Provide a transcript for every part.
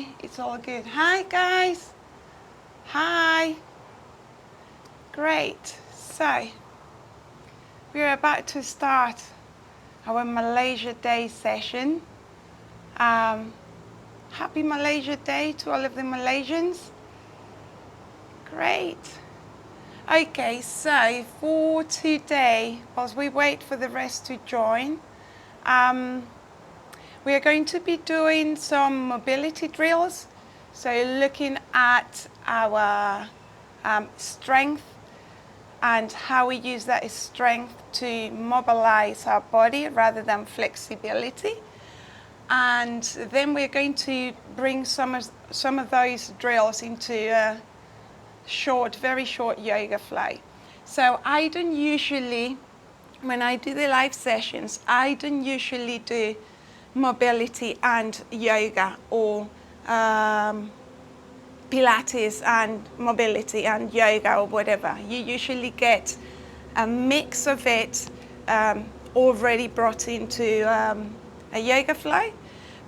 me. It's all good. Hi, guys. Hi. Great. So, we're about to start our Malaysia Day session. Happy Malaysia Day to all of the Malaysians. Great. Okay, so for today, whilst we wait for the rest to join, we are going to be doing some mobility drills. So looking at our strength and how we use that strength to mobilize our body rather than flexibility. And then we're going to bring some of those drills into a very short yoga flow. So I don't usually, when I do the live sessions, I don't usually do mobility and yoga or Pilates and mobility and yoga or whatever. You usually get a mix of it already brought into a yoga flow.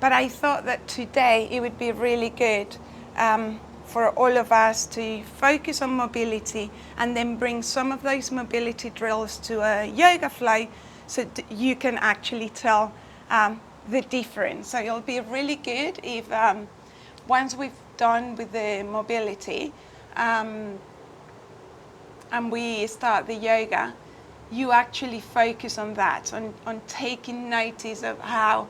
But I thought that today it would be really good for all of us to focus on mobility and then bring some of those mobility drills to a yoga flow so you can actually tell the difference. So it'll be really good if once we've done with the mobility and we start the yoga, you actually focus on that, on taking notice of how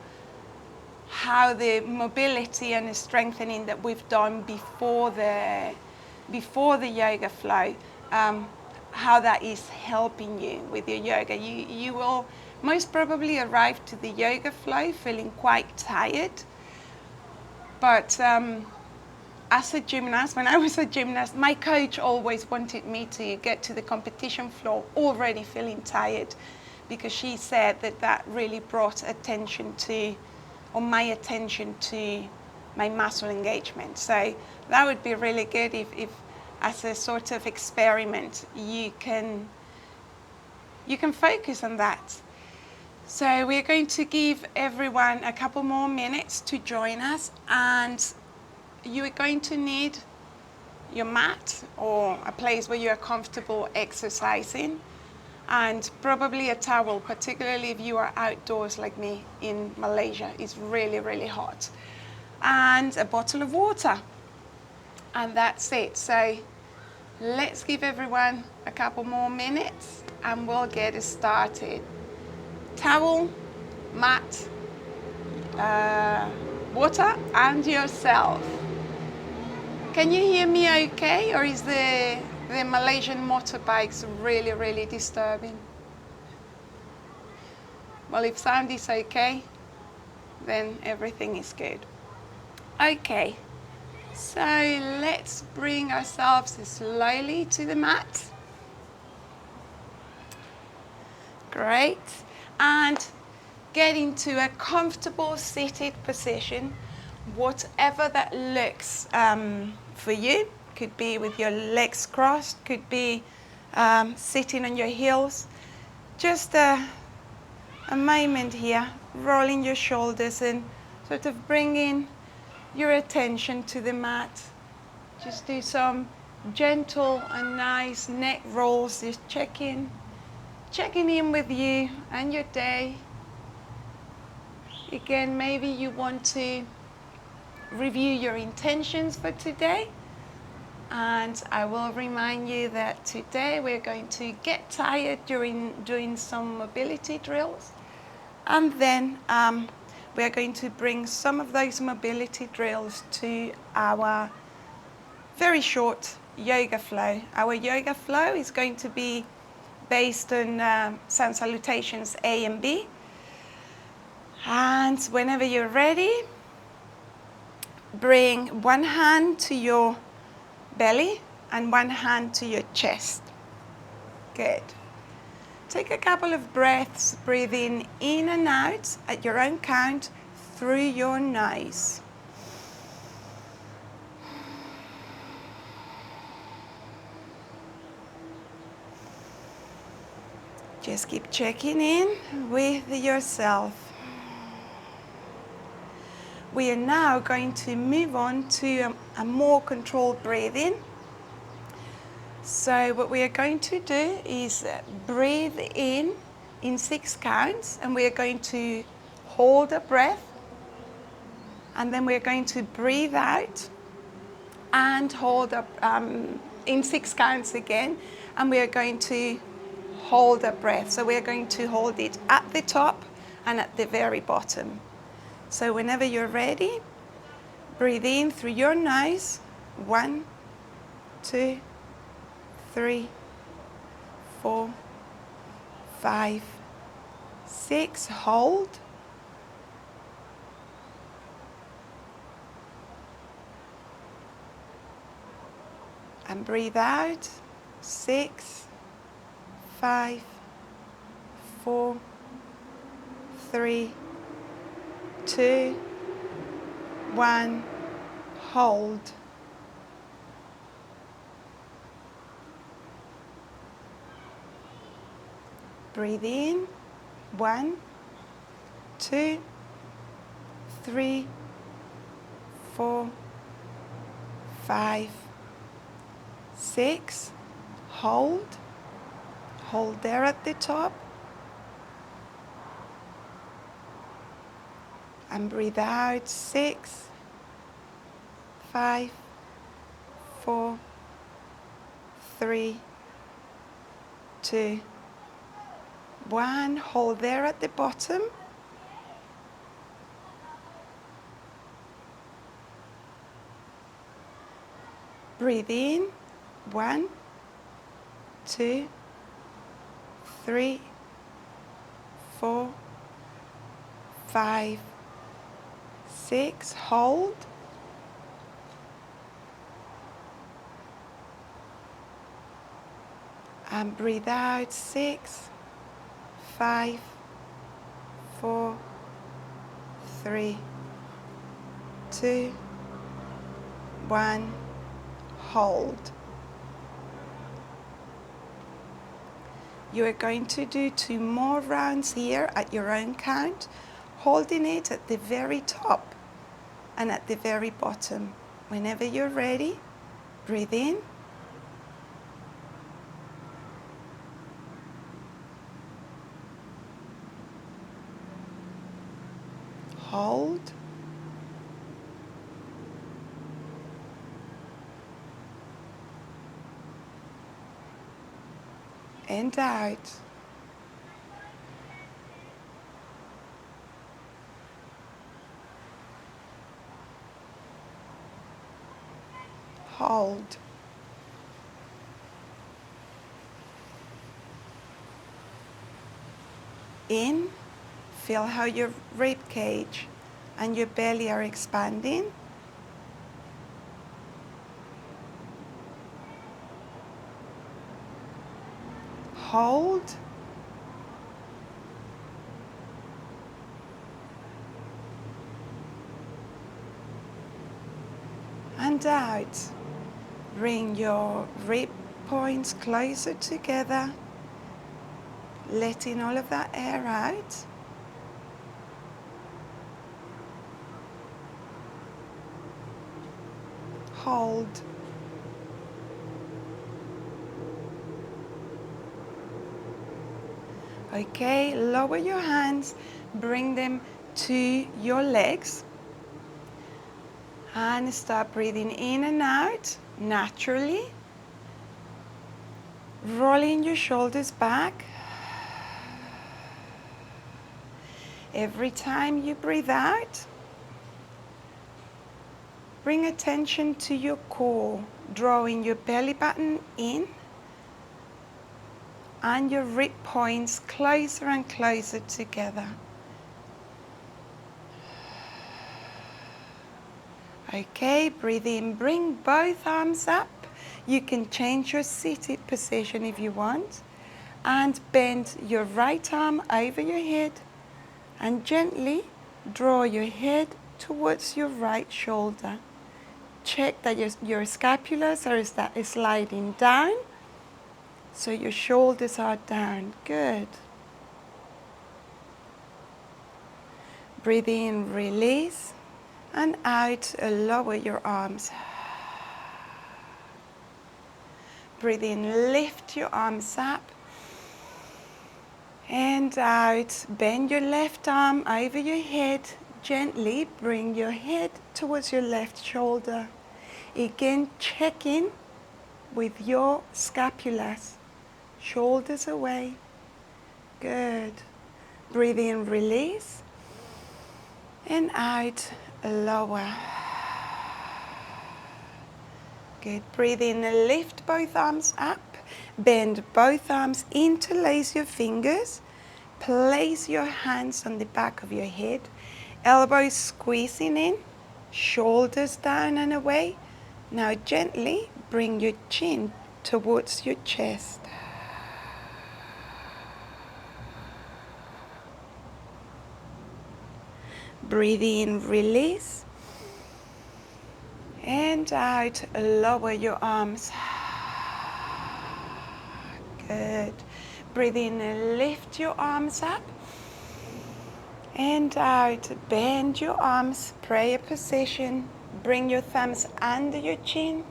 the mobility and the strengthening that we've done before the yoga flow, how that is helping you with your yoga. You will most probably arrive to the yoga flow feeling quite tired, but as a gymnast, when I was a gymnast, my coach always wanted me to get to the competition floor already feeling tired, because she said that really brought my attention to my muscle engagement. So that would be really good if as a sort of experiment, you can focus on that. So we're going to give everyone a couple more minutes to join us, and you are going to need your mat or a place where you are comfortable exercising, and probably a towel, particularly if you are outdoors like me in Malaysia. It's really, really hot. And a bottle of water. And that's it. So let's give everyone a couple more minutes and we'll get started. Towel, mat, water, and yourself. Can you hear me okay, or is the Malaysian motorbikes really, really disturbing? Well, if sound is okay, then everything is good. Okay, so let's bring ourselves slowly to the mat. Great. And get into a comfortable seated position, whatever that looks for you. Could be with your legs crossed, could be sitting on your heels. Just a moment here, rolling your shoulders and sort of bringing your attention to the mat. Just do some gentle and nice neck rolls, just checking in with you and your day. Again, maybe you want to review your intentions for today. And I will remind you that today we're going to get tired during doing some mobility drills. And then we're going to bring some of those mobility drills to our very short yoga flow. Our yoga flow is going to be based on sun salutations A and B. And whenever you're ready, bring one hand to your belly and one hand to your chest. Good. Take a couple of breaths, breathing in and out at your own count through your nose. Just keep checking in with yourself. We are now going to move on to a more controlled breathing. So what we are going to do is breathe in 6 counts, and we are going to hold a breath, and then we are going to breathe out and hold up in 6 counts again, and we are going to hold a breath. So we are going to hold it at the top and at the very bottom. So whenever you're ready, breathe in through your nose. 1, 2, 3, 4, 5, 6. Hold. And breathe out. 6, 5, 4, 3, 2, 1. Hold. Breathe in. 1, 2, 3, 4, 5, 6. Hold. Hold there at the top. And breathe out. 6, 5, 4, 3, 2, 1. Hold there at the bottom. Breathe in. 1, 2, 3, 4, 5, 6. Hold. And breathe out. 6, 5, 4, 3, 2, 1. Hold. You are going to do 2 more rounds here at your own count, holding it at the very top and at the very bottom. Whenever you're ready, breathe in. Hold. And out. Hold. In. Feel how your rib cage and your belly are expanding. Hold. And out. Bring your rib points closer together, letting all of that air out. Hold. Okay, lower your hands, bring them to your legs, and start breathing in and out naturally. Rolling your shoulders back. Every time you breathe out, bring attention to your core, drawing your belly button in and your rib points closer and closer together. Okay, breathe in, bring both arms up. You can change your seated position if you want, and bend your right arm over your head and gently draw your head towards your right shoulder. Check that your scapulars are sliding down, so your shoulders are down. Good. Breathe in, release, And out, lower your arms. Breathe in, lift your arms up. And out, bend your left arm over your head. Gently bring your head towards your left shoulder. Again, check in with your scapulas. Shoulders away. Good. Breathe in, release. And out, lower. Good. Breathe in, lift both arms up. Bend both arms, interlace your fingers. Place your hands on the back of your head. Elbows squeezing in. Shoulders down and away. Now gently bring your chin towards your chest. Breathe in, release. And out, lower your arms. Good. Breathe in and lift your arms up. And out, bend your arms, prayer position. Bring your thumbs under your chin.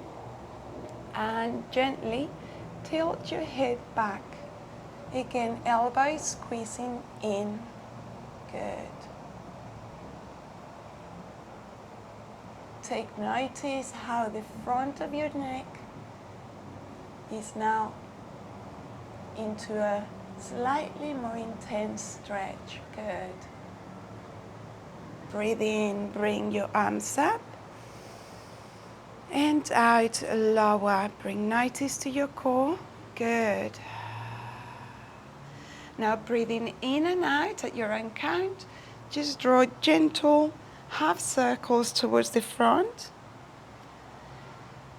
And gently tilt your head back. Again, elbows squeezing in. Good. Take notice how the front of your neck is now into a slightly more intense stretch. Good. Breathe in, bring your arms up. And out, lower. Bring notice to your core. Good. Now breathing in and out at your own count. Just draw gentle half circles towards the front.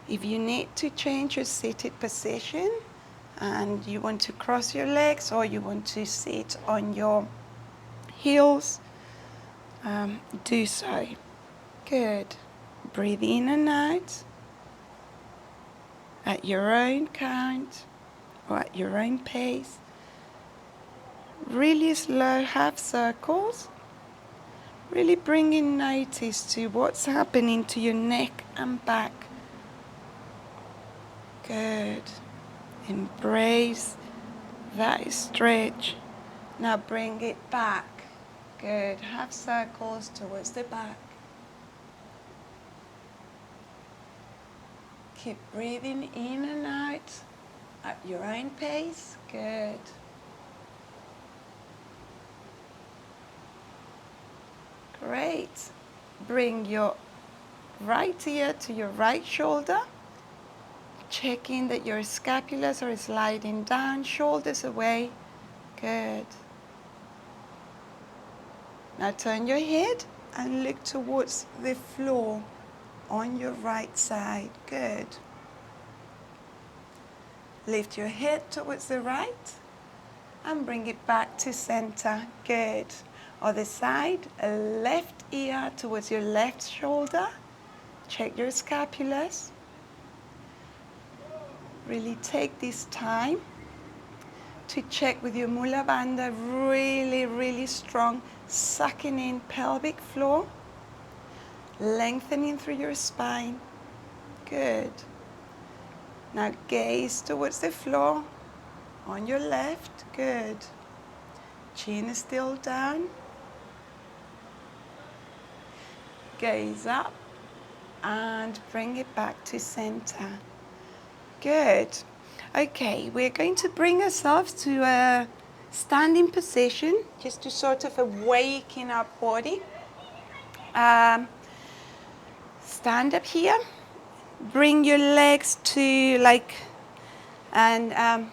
If you need to change your seated position and you want to cross your legs or you want to sit on your heels, do so. Good. Breathe in and out at your own count or at your own pace. Really slow half circles. Really bringing notice to what's happening to your neck and back. Good. Embrace that stretch. Now bring it back. Good. Half circles towards the back. Keep breathing in and out at your own pace. Good. Great. Bring your right ear to your right shoulder. Checking that your scapulas are sliding down, shoulders away. Good. Now turn your head and look towards the floor on your right side. Good. Lift your head towards the right and bring it back to center. Good. Other side, left ear towards your left shoulder. Check your scapulas. Really take this time to check with your mula bandha, really, really strong, sucking in pelvic floor, lengthening through your spine. Good. Now gaze towards the floor on your left. Good. Chin is still down. Gaze up and bring it back to center. Good. Okay, we're going to bring ourselves to a standing position, just to sort of awaken our body. Stand up here. Bring your legs to like an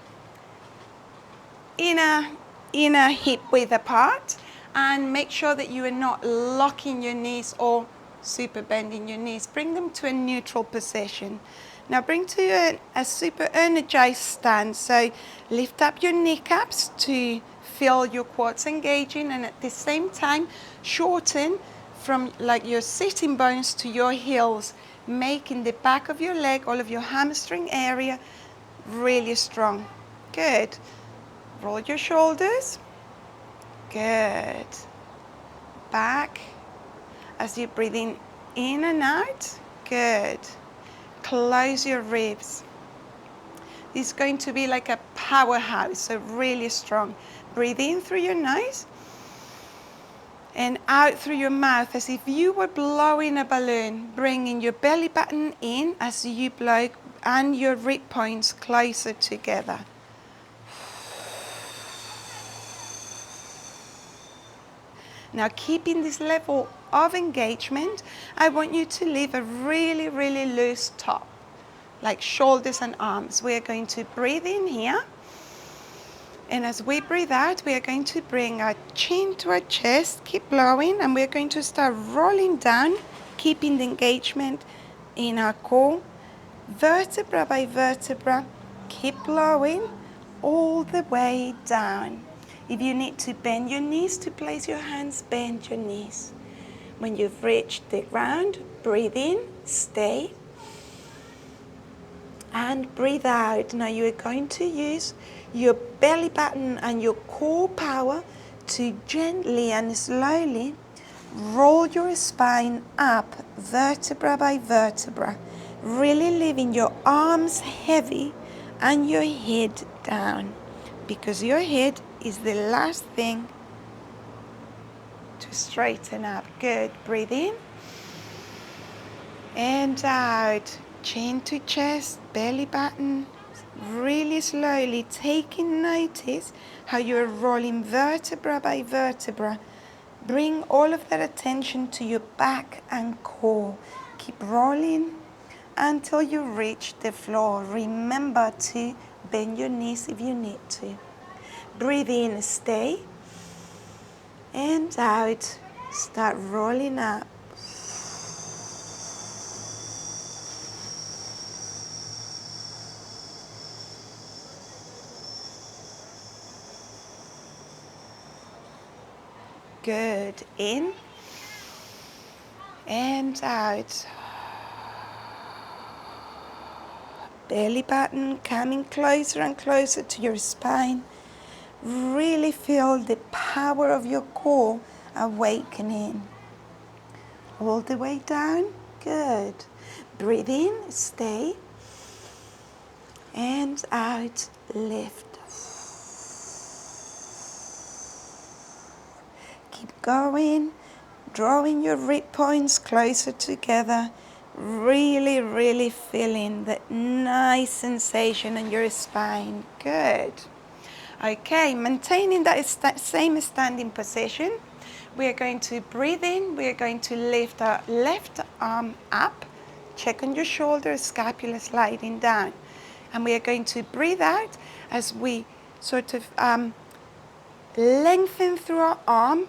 inner hip width apart, and make sure that you are not locking your knees or super bending your knees. Bring them to a neutral position. Now bring to a super energized stand. So lift up your kneecaps to feel your quads engaging, and at the same time shorten from like your sitting bones to your heels, making the back of your leg, all of your hamstring area really strong. Good. Roll your shoulders. Good. Back. As you breathe in, in and out. Good. Close your ribs. It's going to be like a powerhouse, so really strong. Breathe in through your nose and out through your mouth as if you were blowing a balloon, bringing your belly button in as you blow and your rib points closer together. Now, keeping this level of engagement, I want you to leave a really, really loose top, like shoulders and arms. We are going to breathe in here. And as we breathe out, we are going to bring our chin to our chest, keep blowing, and we're going to start rolling down, keeping the engagement in our core, vertebra by vertebra, keep blowing all the way down. If you need to bend your knees to place your hands, bend your knees. When you've reached the ground, breathe in, stay, and breathe out. Now you are going to use your belly button and your core power to gently and slowly roll your spine up, vertebra by vertebra, really leaving your arms heavy and your head down, because your head is the last thing to straighten up. Good. Breathe in and out. Chin to chest, belly button, really slowly taking notice how you're rolling vertebra by vertebra. Bring all of that attention to your back and core. Keep rolling until you reach the floor. Remember to bend your knees if you need to. Breathe in, stay, and out. Start rolling up. Good. In and out. Belly button coming closer and closer to your spine. Really feel the power of your core awakening. All the way down. Good. Breathe in, stay, and out, lift. Keep going, drawing your rib points closer together. Really, really feeling that nice sensation in your spine. Good. Okay, maintaining that same standing position. We are going to breathe in. We are going to lift our left arm up. Check on your shoulders, scapula sliding down. And we are going to breathe out as we sort of lengthen through our arm,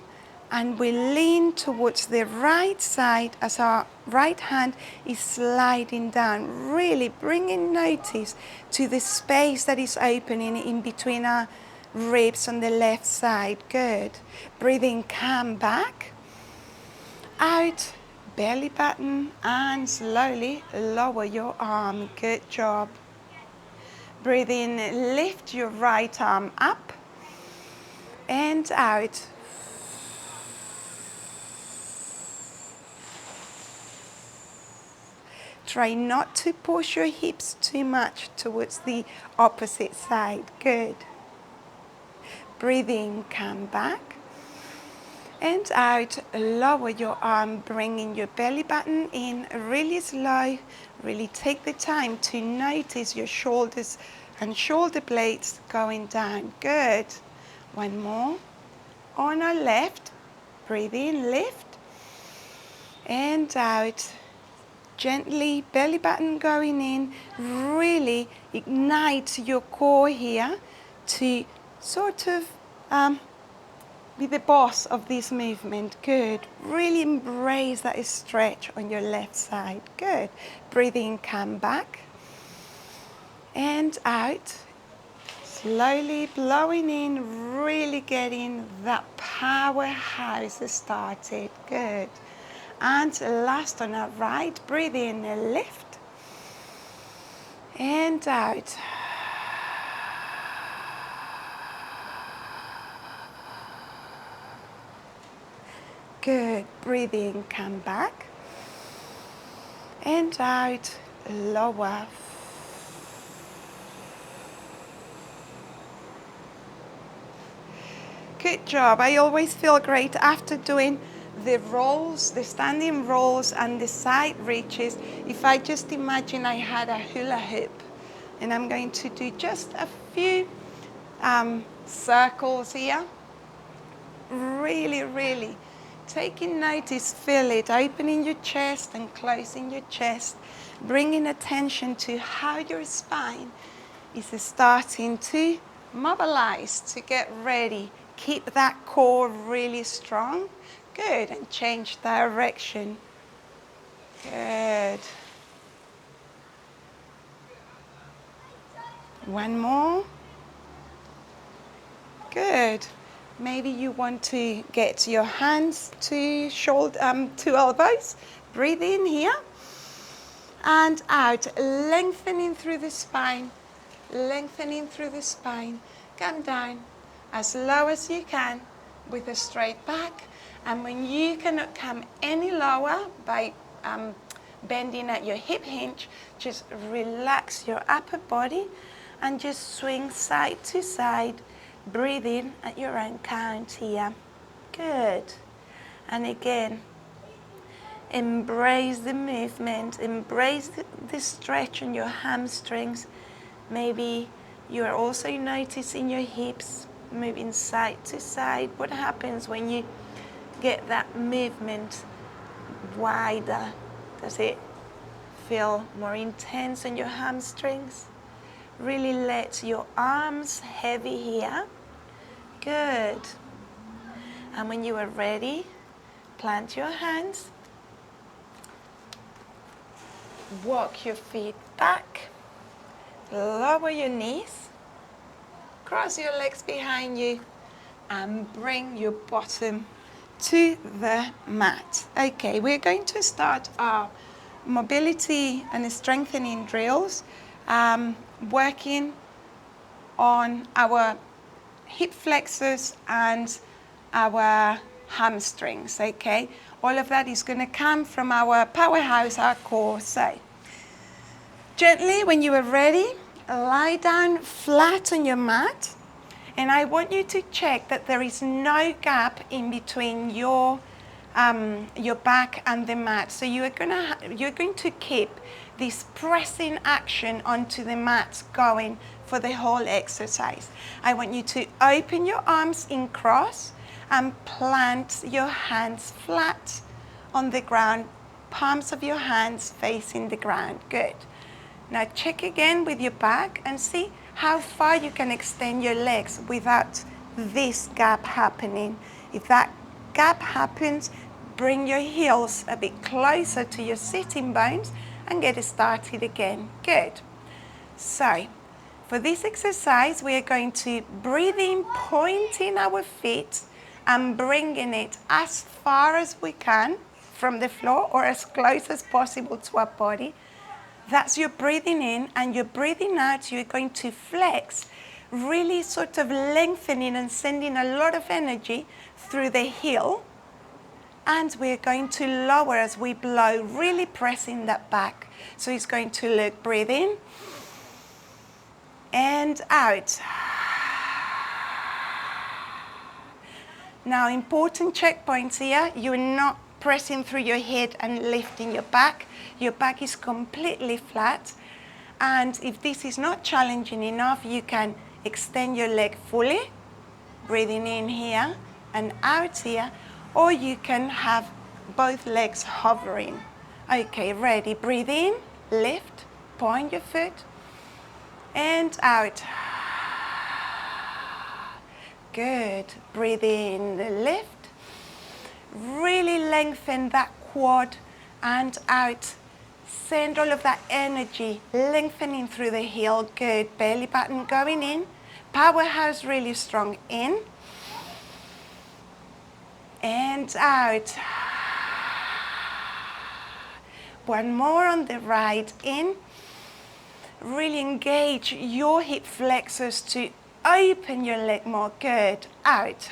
and we lean towards the right side as our right hand is sliding down, really bringing notice to the space that is opening in between our ribs on the left side. Good. Breathing, come back, out, belly button, and slowly lower your arm. Good job. Breathe in, lift your right arm up and out. Try not to push your hips too much towards the opposite side. Good. Breathe in, come back. And out, lower your arm, bringing your belly button in really slow. Really take the time to notice your shoulders and shoulder blades going down. Good. One more. On our left, breathe in, lift. And out. Gently, belly button going in, really ignite your core here to sort of be the boss of this movement. Good. Really embrace that stretch on your left side. Good. Breathe in, come back. And out. Slowly blowing in, really getting that powerhouse started. Good. And last on our right, breathe in, lift, and out. Good. Breathe in, come back, And out, lower. Good job. I always feel great after doing the rolls, the standing rolls and the side reaches. If I just imagine I had a hula hoop, and I'm going to do just a few circles here. Really, really taking notice, feel it, opening your chest and closing your chest, bringing attention to how your spine is starting to mobilize, to get ready. Keep that core really strong. Good, and change direction. Good. One more. Good. Maybe you want to get your hands to to elbows. Breathe in here and out, lengthening through the spine, lengthening through the spine. Come down as low as you can with a straight back. And when you cannot come any lower by bending at your hip hinge, just relax your upper body and just swing side to side. Breathe in at your own count here. Good. And again, embrace the movement, embrace the stretch in your hamstrings. Maybe you are also noticing your hips moving side to side. What happens when you get that movement wider? Does it feel more intense in your hamstrings? Really let your arms heavy here. Good. And when you are ready, plant your hands. Walk your feet back. Lower your knees. Cross your legs behind you and bring your bottom to the mat. Okay, we're going to start our mobility and strengthening drills, working on our hip flexors and our hamstrings, okay? All of that is going to come from our powerhouse, our core. So, gently, when you are ready, lie down flat on your mat, and I want you to check that there is no gap in between your back and the mat. So you're going to keep this pressing action onto the mat going for the whole exercise. I want you to open your arms in cross and plant your hands flat on the ground, palms of your hands facing the ground. Good. Now check again with your back and see how far you can extend your legs without this gap happening. If that gap happens, bring your heels a bit closer to your sitting bones and get started again. Good. So, for this exercise, we are going to breathe in, pointing our feet and bringing it as far as we can from the floor or as close as possible to our body. That's your breathing in, and your breathing out, you're going to flex, really sort of lengthening and sending a lot of energy through the heel. And we're going to lower as we blow, really pressing that back. So it's going to look, breathe in and out. Now, important checkpoints here. You're not pressing through your head and lifting your back. Your back is completely flat. And if this is not challenging enough, you can extend your leg fully, breathing in here and out here, or you can have both legs hovering. Okay, ready, breathe in, lift, point your foot, and out. Good, breathe in, lift. Really lengthen that quad and out. Send all of that energy lengthening through the heel. Good. Belly button going in. Powerhouse really strong in. And out. One more on the right in. Really engage your hip flexors to open your leg more. Good. Out.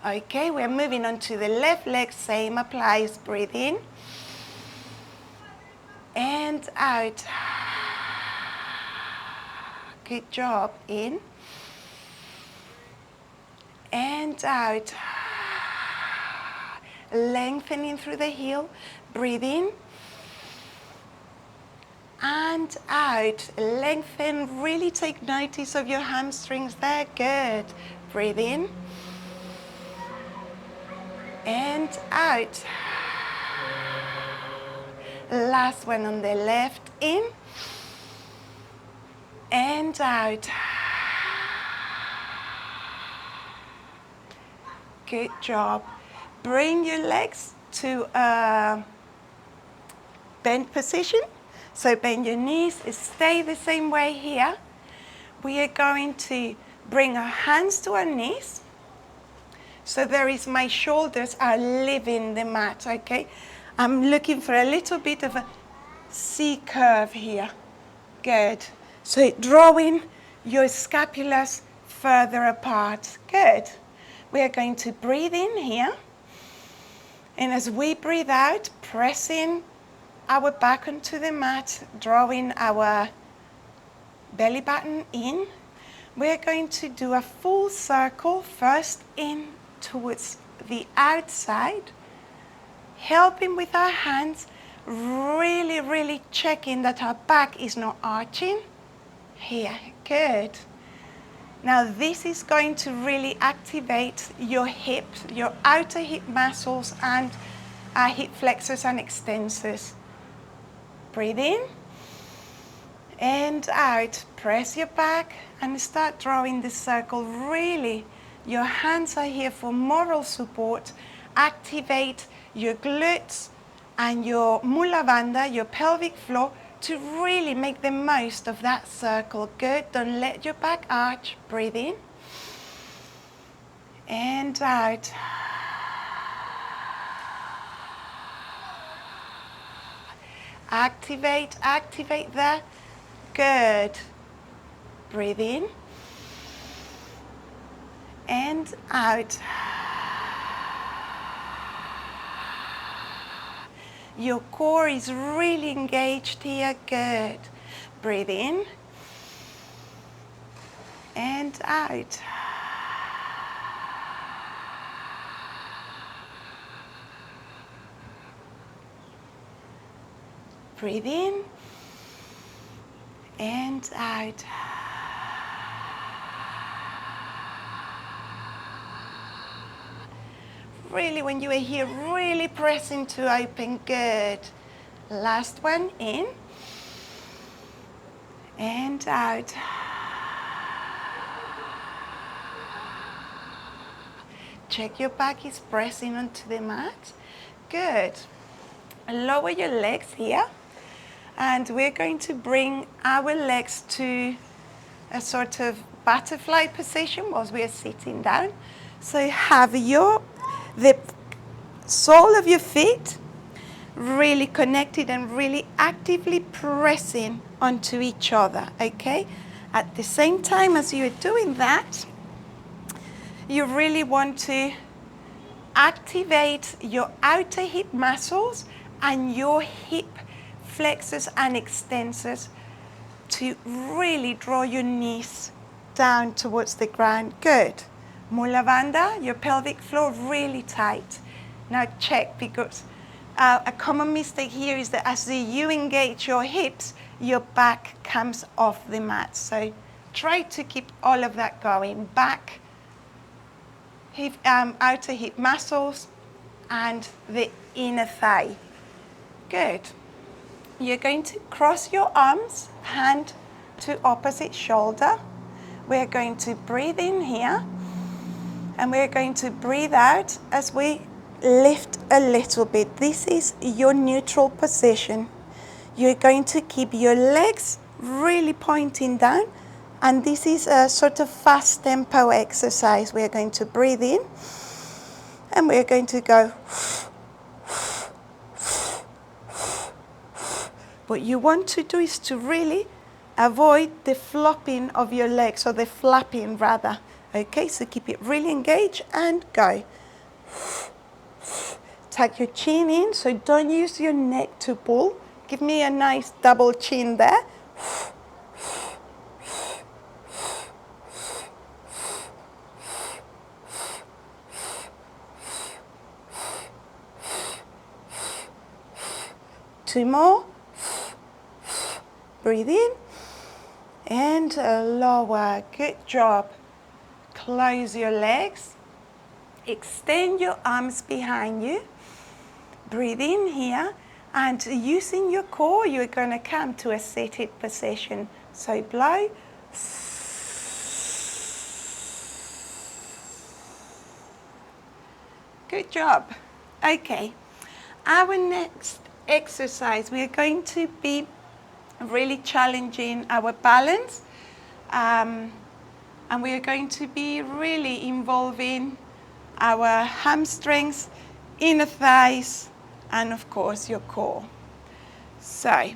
Okay, we're moving on to the left leg. Same applies. Breathe in and out. Good job. In and out. Lengthening through the heel. Breathe in and out. Lengthen. Really take notice of your hamstrings there. Good. Breathe in and out. Last one on the left. In and out. Good job. Bring your legs to a bent position. So bend your knees, stay the same way here. We are going to bring our hands to our knees. So there is my shoulders are leaving the mat, okay? I'm looking for a little bit of a C curve here. Good. So drawing your scapulas further apart. Good. We are going to breathe in here. And as we breathe out, pressing our back onto the mat, drawing our belly button in. We're going to do a full circle, first in towards the outside, helping with our hands, really checking that our back is not arching. Here, good. Now this is going to really activate your hips, your outer hip muscles and our hip flexors and extensors. Breathe in and out. Press your back and start drawing the circle. Really, your hands are here for moral support. Activate your glutes and your mula bandha, your pelvic floor, to really make the most of that circle. Good. Don't let your back arch. Breathe in and out. Activate there. Good. Breathe in and out. Your core is really engaged here. Good. Breathe in and out. Breathe in and out. Really, when you are here, really pressing to open. Good. Last one, in and out. Check your back is pressing onto the mat. Good. Lower your legs here. And we're going to bring our legs to a sort of butterfly position whilst we are sitting down. So have the sole of your feet really connected and really actively pressing onto each other, okay? At the same time as you're doing that, you really want to activate your outer hip muscles and your hip flexors and extensors to really draw your knees down towards the ground. Good. Mula bandha, your pelvic floor really tight. Now check, because a common mistake here is that as you engage your hips, your back comes off the mat. So try to keep all of that going. Back, hip, outer hip muscles, and the inner thigh. Good. You're going to cross your arms, hand to opposite shoulder. We're going to breathe in here, and we're going to breathe out as we lift a little bit. This is your neutral position. You're going to keep your legs really pointing down, and this is a sort of fast tempo exercise. We're going to breathe in, and we're going to go. What you want to do is to really avoid the flopping of your legs, or the flapping rather. Okay, so keep it really engaged and go. Tuck your chin in, so don't use your neck to pull. Give me a nice double chin there. 2 more. Breathe in and lower. Good job. Close your legs. Extend your arms behind you. Breathe in here, and using your core, you're going to come to a seated position. So blow. Good job. Okay. Our next exercise, we are going to be really challenging our balance, and we are going to be really involving our hamstrings, inner thighs, and of course your core. So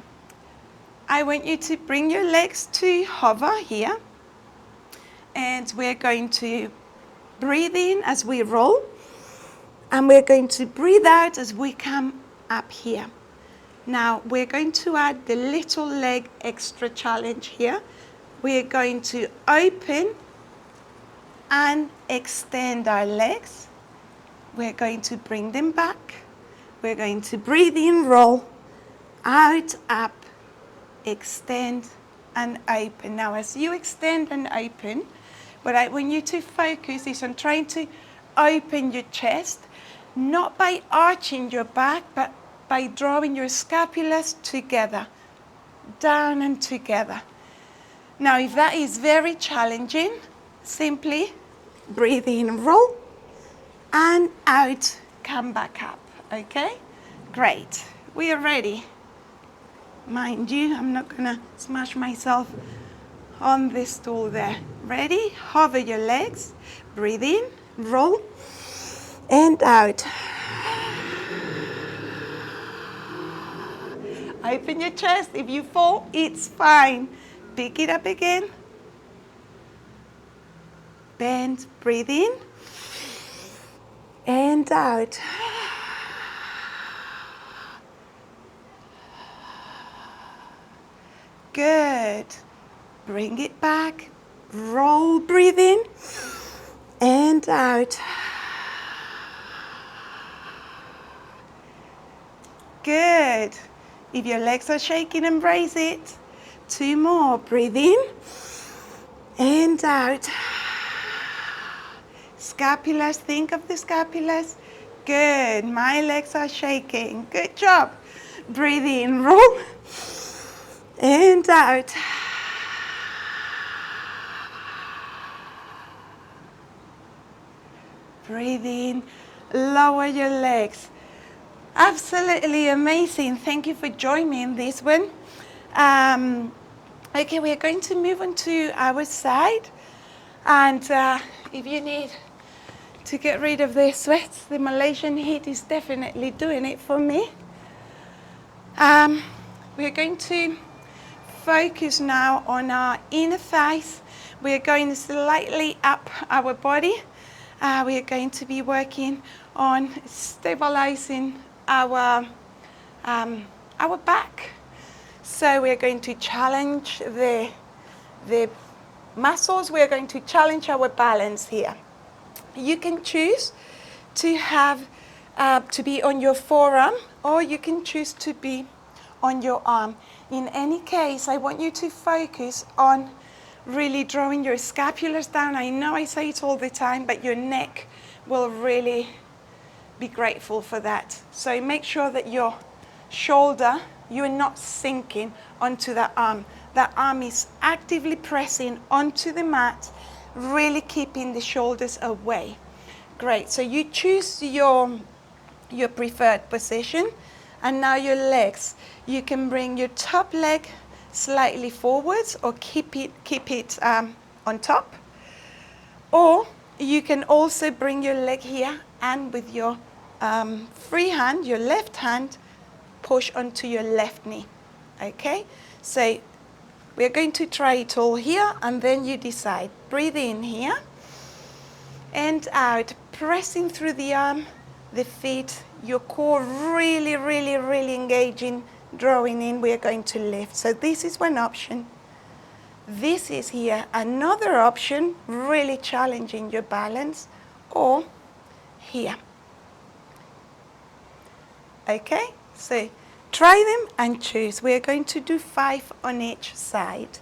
I want you to bring your legs to hover here, and we're going to breathe in as we roll, and we're going to breathe out as we come up here. Now we're going to add the little leg extra challenge here. We're going to open and extend our legs. We're going to bring them back. We're going to breathe in, roll, out, up, extend and open. Now as you extend and open, what I want you to focus is on trying to open your chest, not by arching your back, but by drawing your scapulas together, down and together. Now if that is very challenging, simply breathe in, roll, and out, come back up, okay? Great, we are ready. Mind you, I'm not gonna smash myself on this stool there. Ready? Hover your legs, breathe in, roll, and out. Open your chest. If you fall, it's fine. Pick it up again. Bend, breathe in, and out. Good. Bring it back. Roll, breathe in, and out. Good. If your legs are shaking, embrace it. 2 more. Breathe in and out. Scapulas, think of the scapulas. Good. My legs are shaking. Good job. Breathe in, roll, and out. Breathe in, lower your legs. Absolutely amazing. Thank you for joining me in this one. Okay, we are going to move on to our side. And if you need to get rid of the sweats, the Malaysian heat is definitely doing it for me. We are going to focus now on our inner thighs. We are going slightly up our body. We are going to be working on stabilizing our back. So we are going to challenge the muscles. We are going to challenge our balance here. You can choose to have to be on your forearm, or you can choose to be on your arm. In any case, I want you to focus on really drawing your scapulars down. I know I say it all the time, but your neck will really be grateful for that. So make sure that your shoulder, you are not sinking onto that arm. That arm is actively pressing onto the mat, really keeping the shoulders away. Great, so you choose your preferred position. And now your legs, you can bring your top leg slightly forwards or keep it on top. Or you can also bring your leg here and with your free hand, your left hand, push onto your left knee. Okay, so we're going to try it all here, and then you decide. Breathe in here and out, pressing through the arm, the feet, your core really, really, really engaging drawing in, we are going to lift. So this is one option. This is here another option, really challenging your balance, or here. Okay, so try them and choose. We are going to do 5 on each side.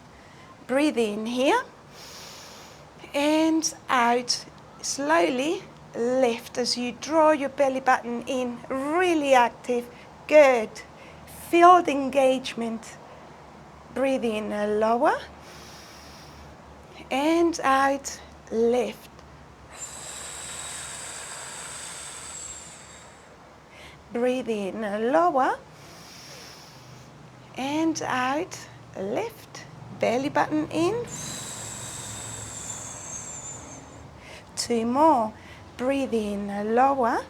Breathe in here and out. Slowly lift as you draw your belly button in, really active. Good. Feel the engagement. Breathe in, lower and out, lift. Breathe in, lower and out, lift. Belly button in. 2 more. Breathe in, lower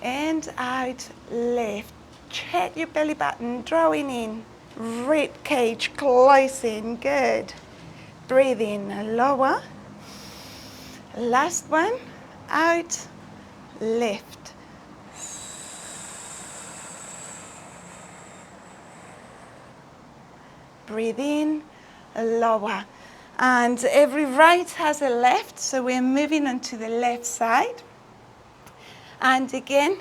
and out, lift. Check your belly button, drawing in. Rib cage closing, good. Breathe in, lower. Last one, out, lift. Breathe in, lower. And every right has a left, so we're moving on to the left side. And again,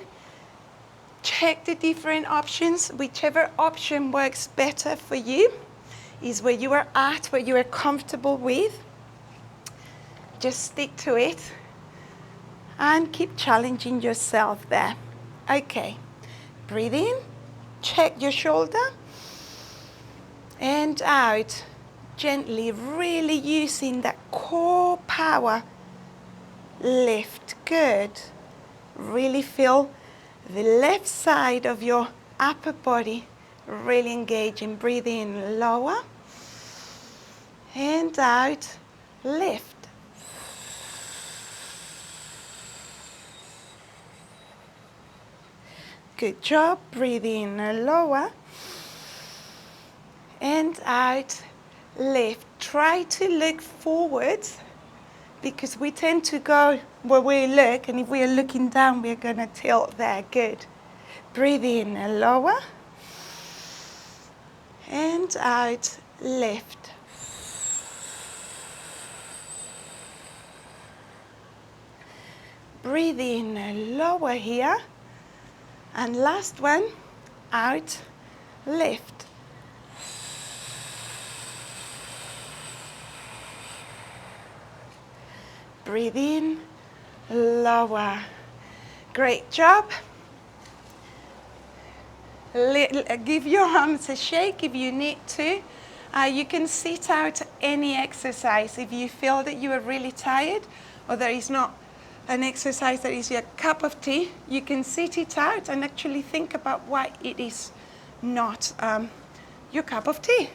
check the different options. Whichever option works better for you is where you are at, where you are comfortable with. Just stick to it and keep challenging yourself there. Okay, breathe in, check your shoulder, and out. Gently, really using that core power. Lift, good. Really feel the left side of your upper body really engaging. Breathe in, lower and out, lift. Good job. Breathe in, lower and out, lift. Try to look forward because we tend to go where we look, and if we are looking down, we're going to tilt there. Good. Breathe in, lower and out, lift. Breathe in, lower here. And last one, out, lift. Breathe in, lower. Great job. Give your arms a shake if you need to. You can sit out any exercise if you feel that you are really tired or there is not an exercise that is your cup of tea. You can sit it out and actually think about why it is not your cup of tea.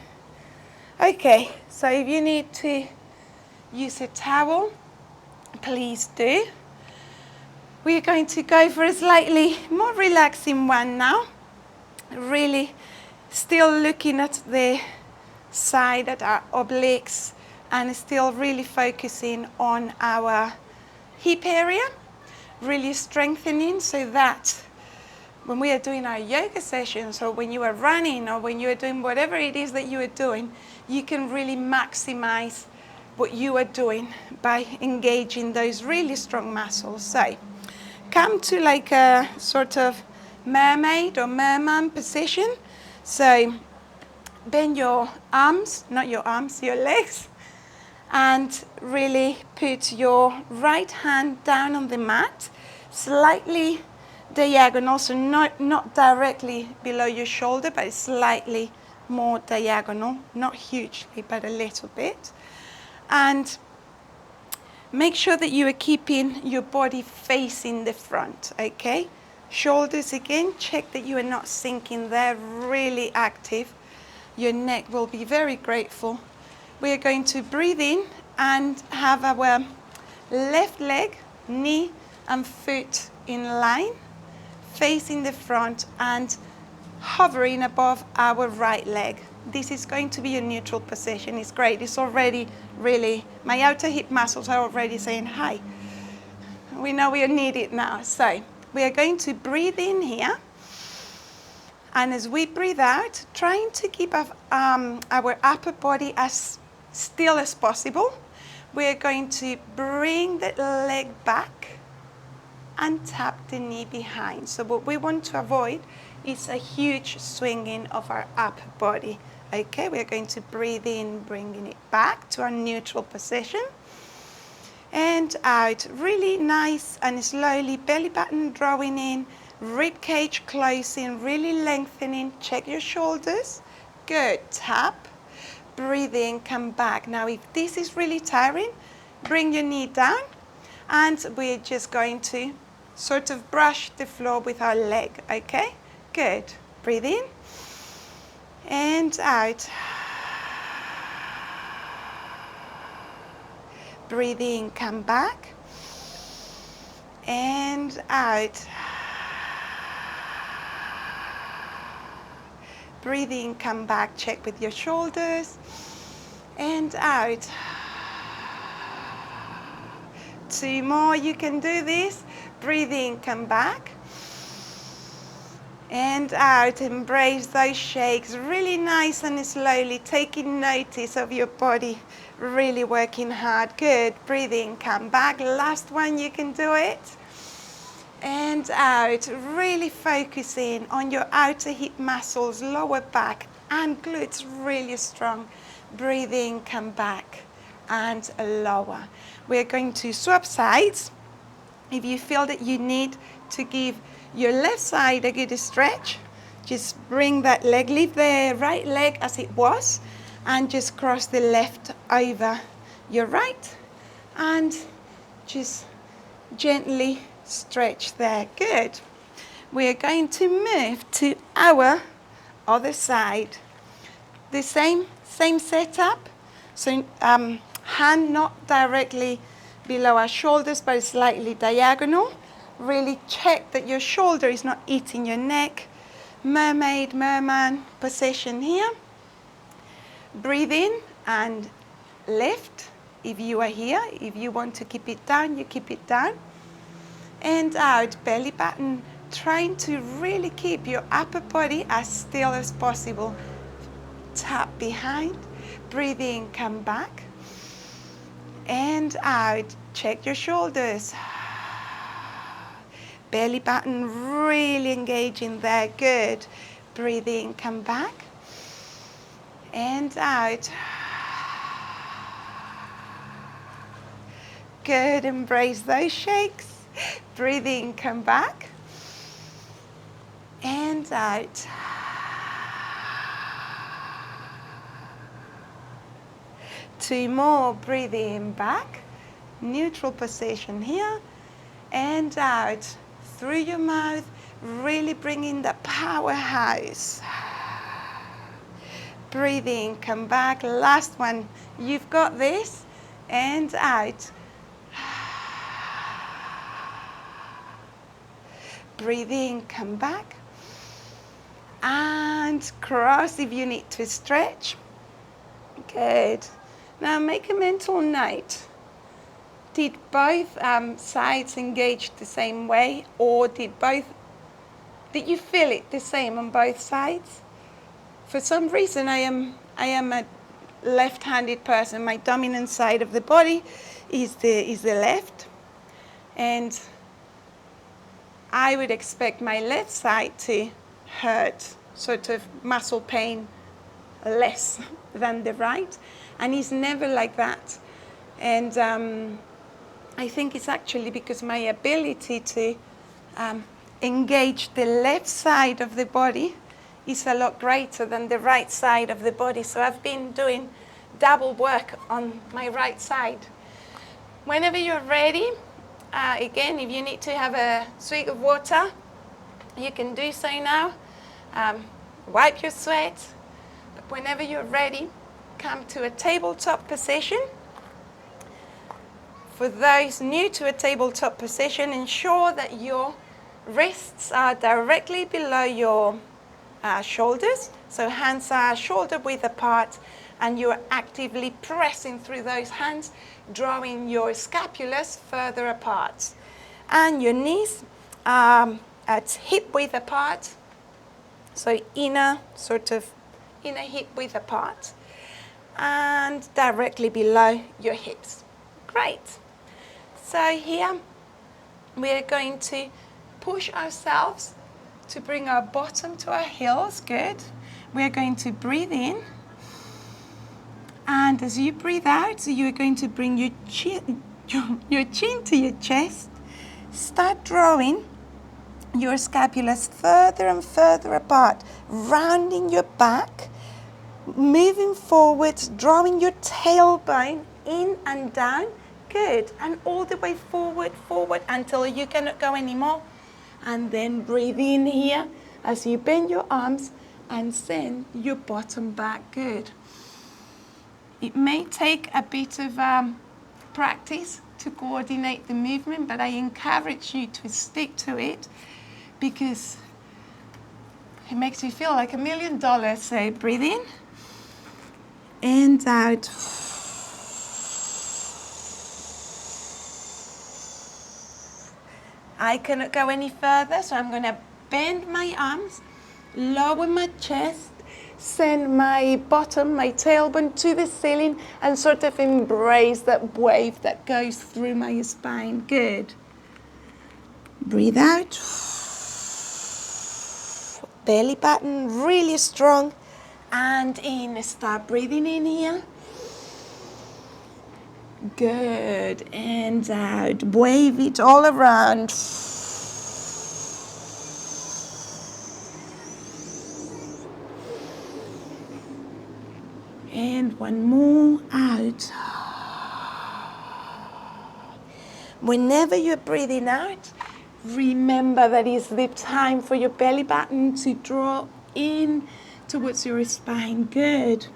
Okay, so if you need to use a towel, please do. We're going to go for a slightly more relaxing one now. Really still looking at the side, at our obliques, and still really focusing on our hip area. Really strengthening so that when we are doing our yoga sessions, or when you are running, or when you are doing whatever it is that you are doing, you can really maximize what you are doing by engaging those really strong muscles. So come to like a sort of mermaid or merman position. So bend your arms, not your arms, your legs, and really put your right hand down on the mat, slightly diagonal, so not directly below your shoulder, but slightly more diagonal, not hugely, but a little bit. And make sure that you are keeping your body facing the front, okay? Shoulders again, check that you are not sinking there, really active. Your neck will be very grateful. We are going to breathe in and have our left leg, knee and foot in line, facing the front and hovering above our right leg. This is going to be a neutral position. It's great. It's already really, my outer hip muscles are already saying hi. We know we need it now. So we are going to breathe in here And as we breathe out, trying to keep our upper body as still as possible, we're going to bring the leg back and tap the knee behind. So what we want to avoid is a huge swinging of our upper body. Okay, we're going to breathe in, bringing it back to our neutral position. And out, really nice and slowly, belly button drawing in, rib cage closing, really lengthening. Check your shoulders. Good, tap. Breathe in, come back. Now if this is really tiring, bring your knee down and we're just going to sort of brush the floor with our leg, okay? Good. Breathe in and out. Breathe in, come back and out. Breathe in, come back, check with your shoulders and out. 2 more, you can do this. Breathe in, come back and out. Embrace those shakes, really nice and slowly, taking notice of your body, really working hard. Good. Breathe in, come back. Last one, you can do it. And out, really focusing on your outer hip muscles, lower back and glutes really strong. Breathe in, come back and lower. We're going to swap sides. If you feel that you need to give your left side a good stretch, just bring that leg, leave the right leg as it was, and just cross the left over your right, and just gently stretch there. Good. We're going to move to our other side. The same setup. So hand not directly below our shoulders, but slightly diagonal. Really check that your shoulder is not eating your neck. Mermaid, merman position here. Breathe in and lift if you are here. If you want to keep it down, you keep it down. And out, belly button, trying to really keep your upper body as still as possible. Tap behind. Breathe in, come back. And out, check your shoulders. Belly button really engaging there. Good. Breathe in, come back. And out. Good. Embrace those shakes. Breathe in, come back. And out. Two more. Breathe in, back. Neutral position here. And out. Through your mouth, really bring in the powerhouse. Breathe in, come back. Last one. You've got this. And out. Breathe in, come back. And cross if you need to stretch. Good. Now make a mental note. Did both sides engage the same way, or did you feel it the same on both sides? For some reason, I am a left-handed person. My dominant side of the body is the left, and I would expect my left side to hurt, sort of muscle pain, less than the right, and it's never like that. And I think it's actually because my ability to engage the left side of the body is a lot greater than the right side of the body. So I've been doing double work on my right side. Whenever you're ready, again, if you need to have a swig of water, you can do so now. Wipe your sweat. But whenever you're ready, come to a tabletop position. For those new to a tabletop position, ensure that your wrists are directly below your shoulders. So hands are shoulder width apart, and you're actively pressing through those hands, drawing your scapulas further apart. And your knees at hip width apart. So inner hip width apart and directly below your hips. Great. So here we are going to push ourselves to bring our bottom to our heels. Good. We are going to breathe in. And as you breathe out, you are going to bring your chin to your chest. Start drawing your scapulas further and further apart, rounding your back, moving forwards, drawing your tailbone in and down. Good. And all the way forward until you cannot go anymore. And then breathe in here as you bend your arms and send your bottom back. Good. It may take a bit of practice to coordinate the movement, but I encourage you to stick to it because it makes you feel like $1 million. So breathe in and out. I cannot go any further, so I'm going to bend my arms, lower my chest, send my bottom, my tailbone to the ceiling and sort of embrace that wave that goes through my spine. Good. Breathe out. Belly button really strong. And in. Start breathing in here. Good. And out. Wave it all around. And one more out. Whenever you're breathing out, remember that it's the time for your belly button to draw in towards your spine. Good.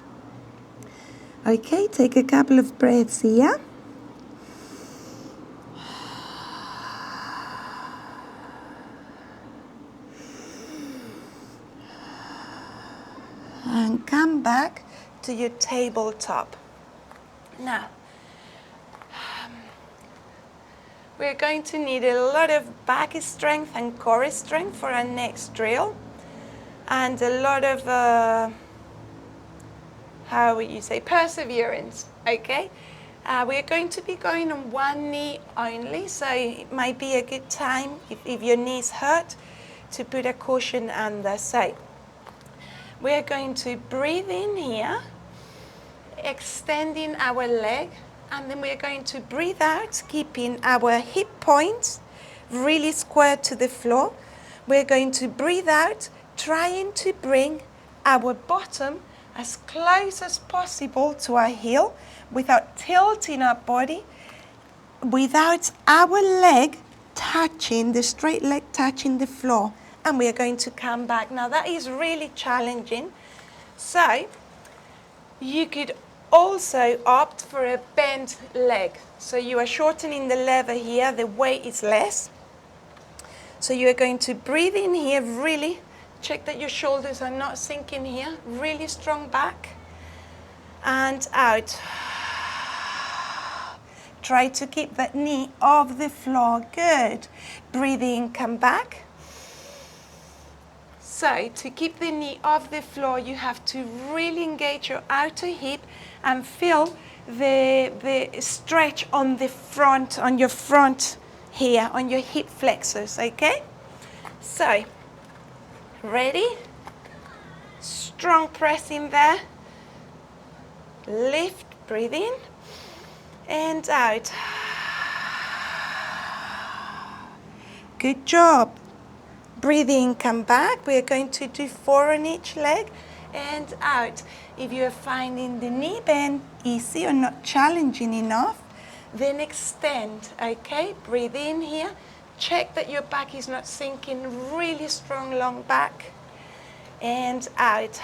Okay, take a couple of breaths here. And come back to your tabletop. Now, we're going to need a lot of back strength and core strength for our next drill. And a lot of, how would you say, perseverance, okay? We're going to be going on one knee only, so it might be a good time, if your knees hurt, to put a cushion under. So we're going to breathe in here, extending our leg, and then we're going to breathe out, keeping our hip points really square to the floor. We're going to breathe out, trying to bring our bottom as close as possible to our heel without tilting our body, without our leg touching, the straight leg touching the floor. And we are going to come back. Now that is really challenging. So you could also opt for a bent leg. So you are shortening the lever here, the weight is less. So you are going to breathe in here, really check that your shoulders are not sinking here, really strong back. And out. Try to keep that knee off the floor, good. Breathe in, come back. So to keep the knee off the floor, you have to really engage your outer hip and feel the stretch on the front, on your front here, on your hip flexors, okay? So, ready? Strong press in there. Lift, breathe in, and out. Good job. Breathe in, come back. We're going to do 4 on each leg, and out. If you're finding the knee bend easy or not challenging enough, then extend, okay? Breathe in here. Check that your back is not sinking, really strong, long back. And out.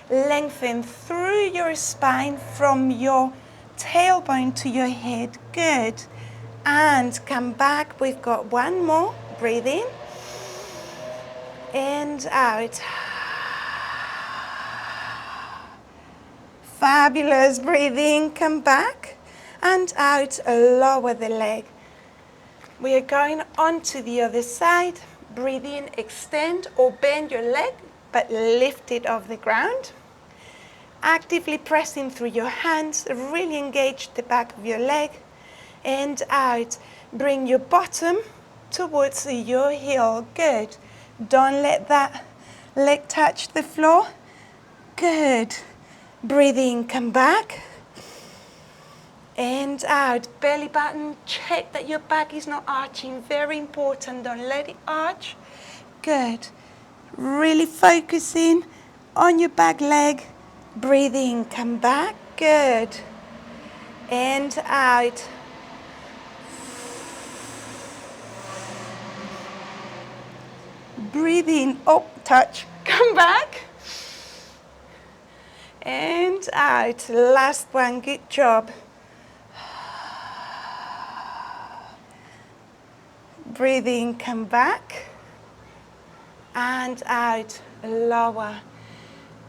Lengthen through your spine from your tailbone to your head, good. And come back, we've got one more. Breathe in. And out. Fabulous. Breathe in, come back, and out. Lower the leg. We are going on to the other side. Breathe in, extend or bend your leg but lifted off the ground. Actively pressing through your hands, really engage the back of your leg, and out. Bring your bottom towards your heel. Good. Don't let that leg touch the floor. Good. Breathe in, come back. And out. Belly button, check that your back is not arching. Very important, don't let it arch. Good. Really focusing on your back leg. Breathe in, come back. Good. And out. Breathe in, oh, touch, come back. And out. Last one, good job. Breathe in, come back. And out, lower.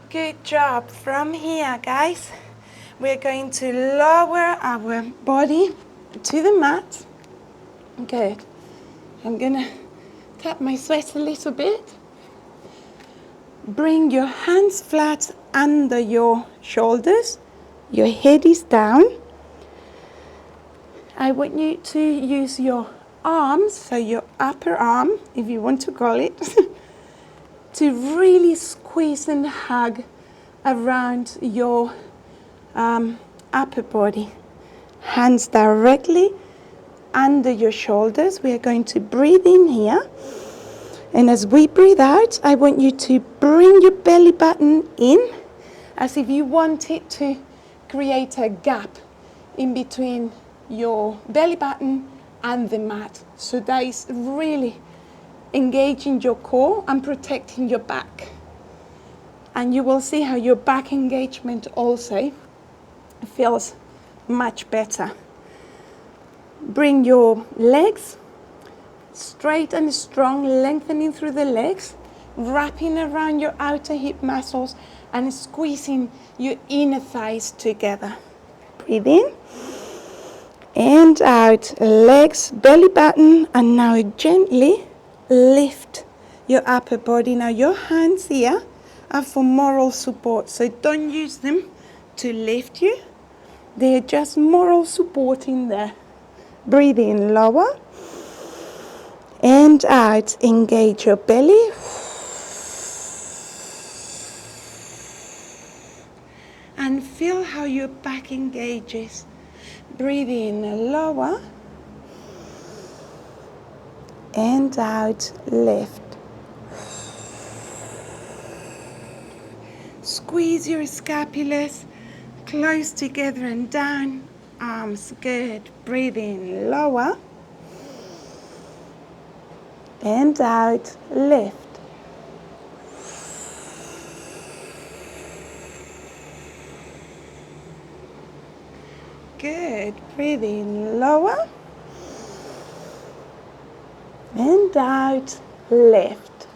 Good job. From here, guys, we're going to lower our body to the mat. Good. I'm gonna tap my sweat a little bit. Bring your hands flat under your shoulders. Your head is down. I want you to use your arms, so your upper arm, if you want to call it, to really squeeze and hug around your upper body. Hands directly under your shoulders. We are going to breathe in here. And as we breathe out, I want you to bring your belly button in as if you wanted to create a gap in between your belly button and the mat. So that is really engaging your core and protecting your back. And you will see how your back engagement also feels much better. Bring your legs straight and strong, lengthening through the legs, wrapping around your outer hip muscles and squeezing your inner thighs together. Breathe in and out, legs, belly button, and now gently lift your upper body. Now your hands here are for moral support, so don't use them to lift you. They're just moral support in there. Breathe in, lower. And out, engage your belly. And feel how your back engages. Breathe in, lower. And out, lift. Squeeze your scapulas close together and down. Arms, good. Breathe in, lower. And out, lift. Good. Breathe in, lower. And out, lift.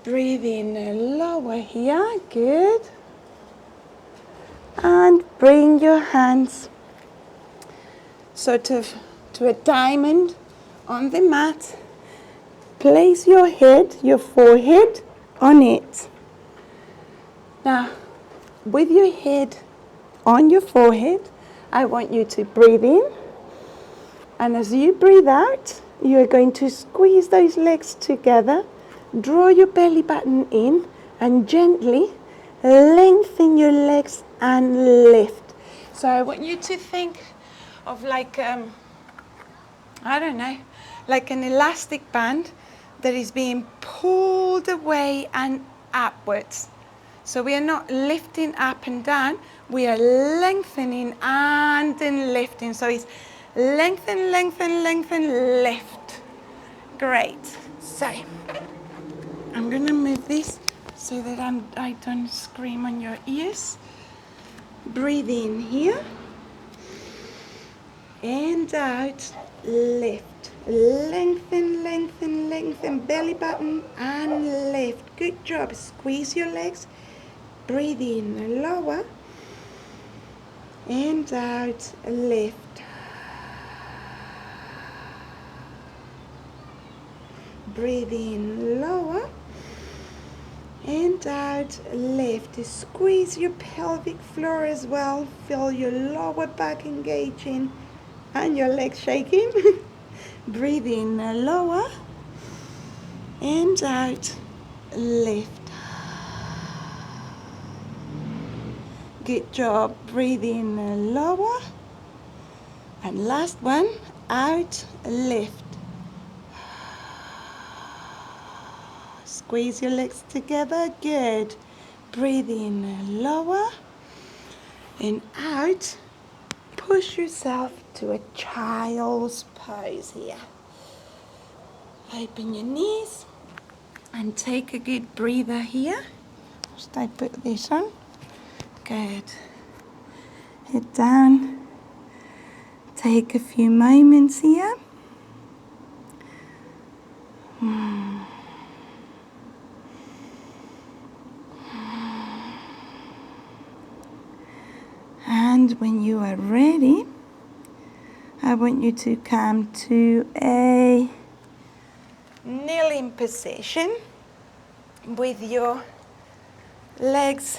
Breathe in, lower here. Good. And bring your hands sort of to a diamond on the mat. Place your head, your forehead on it. Now, with your head on your forehead, I want you to breathe in. And as you breathe out, you're going to squeeze those legs together, draw your belly button in, and gently lengthen your legs and lift. So I want you to think of like, I don't know, like an elastic band that is being pulled away and upwards. So we are not lifting up and down, we are lengthening and then lifting. So it's lengthen, lengthen, lengthen, lift. Great. So I'm going to move this so that I don't scream on your ears. Breathe in here. And out, lift. Lengthen, lengthen, lengthen, belly button and lift. Good job. Squeeze your legs. Breathe in, lower. And out, lift. Breathe in, lower. And out, lift. Squeeze your pelvic floor as well. Feel your lower back engaging and your legs shaking. Breathe in, lower. And out, lift. Good job. Breathe in, lower. And last one, out, lift. Squeeze your legs together. Good. Breathe in, lower. And out. Push yourself to a child's pose here. Open your knees and take a good breather here. Just I put this on. Good. Head down. Take a few moments here. And when you are ready, I want you to come to a kneeling position with your legs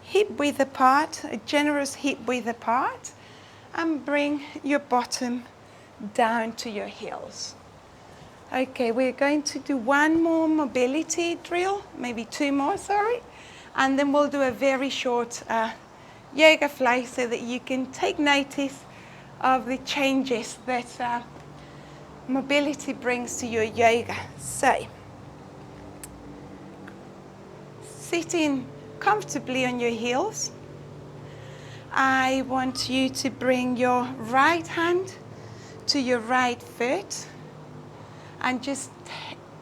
hip width apart, a generous hip width apart, and bring your bottom down to your heels. Okay, we're going to do one more mobility drill, maybe two more, sorry, and then we'll do a very short yoga fly so that you can take notice of the changes that mobility brings to your yoga. So, sitting comfortably on your heels, I want you to bring your right hand to your right foot and just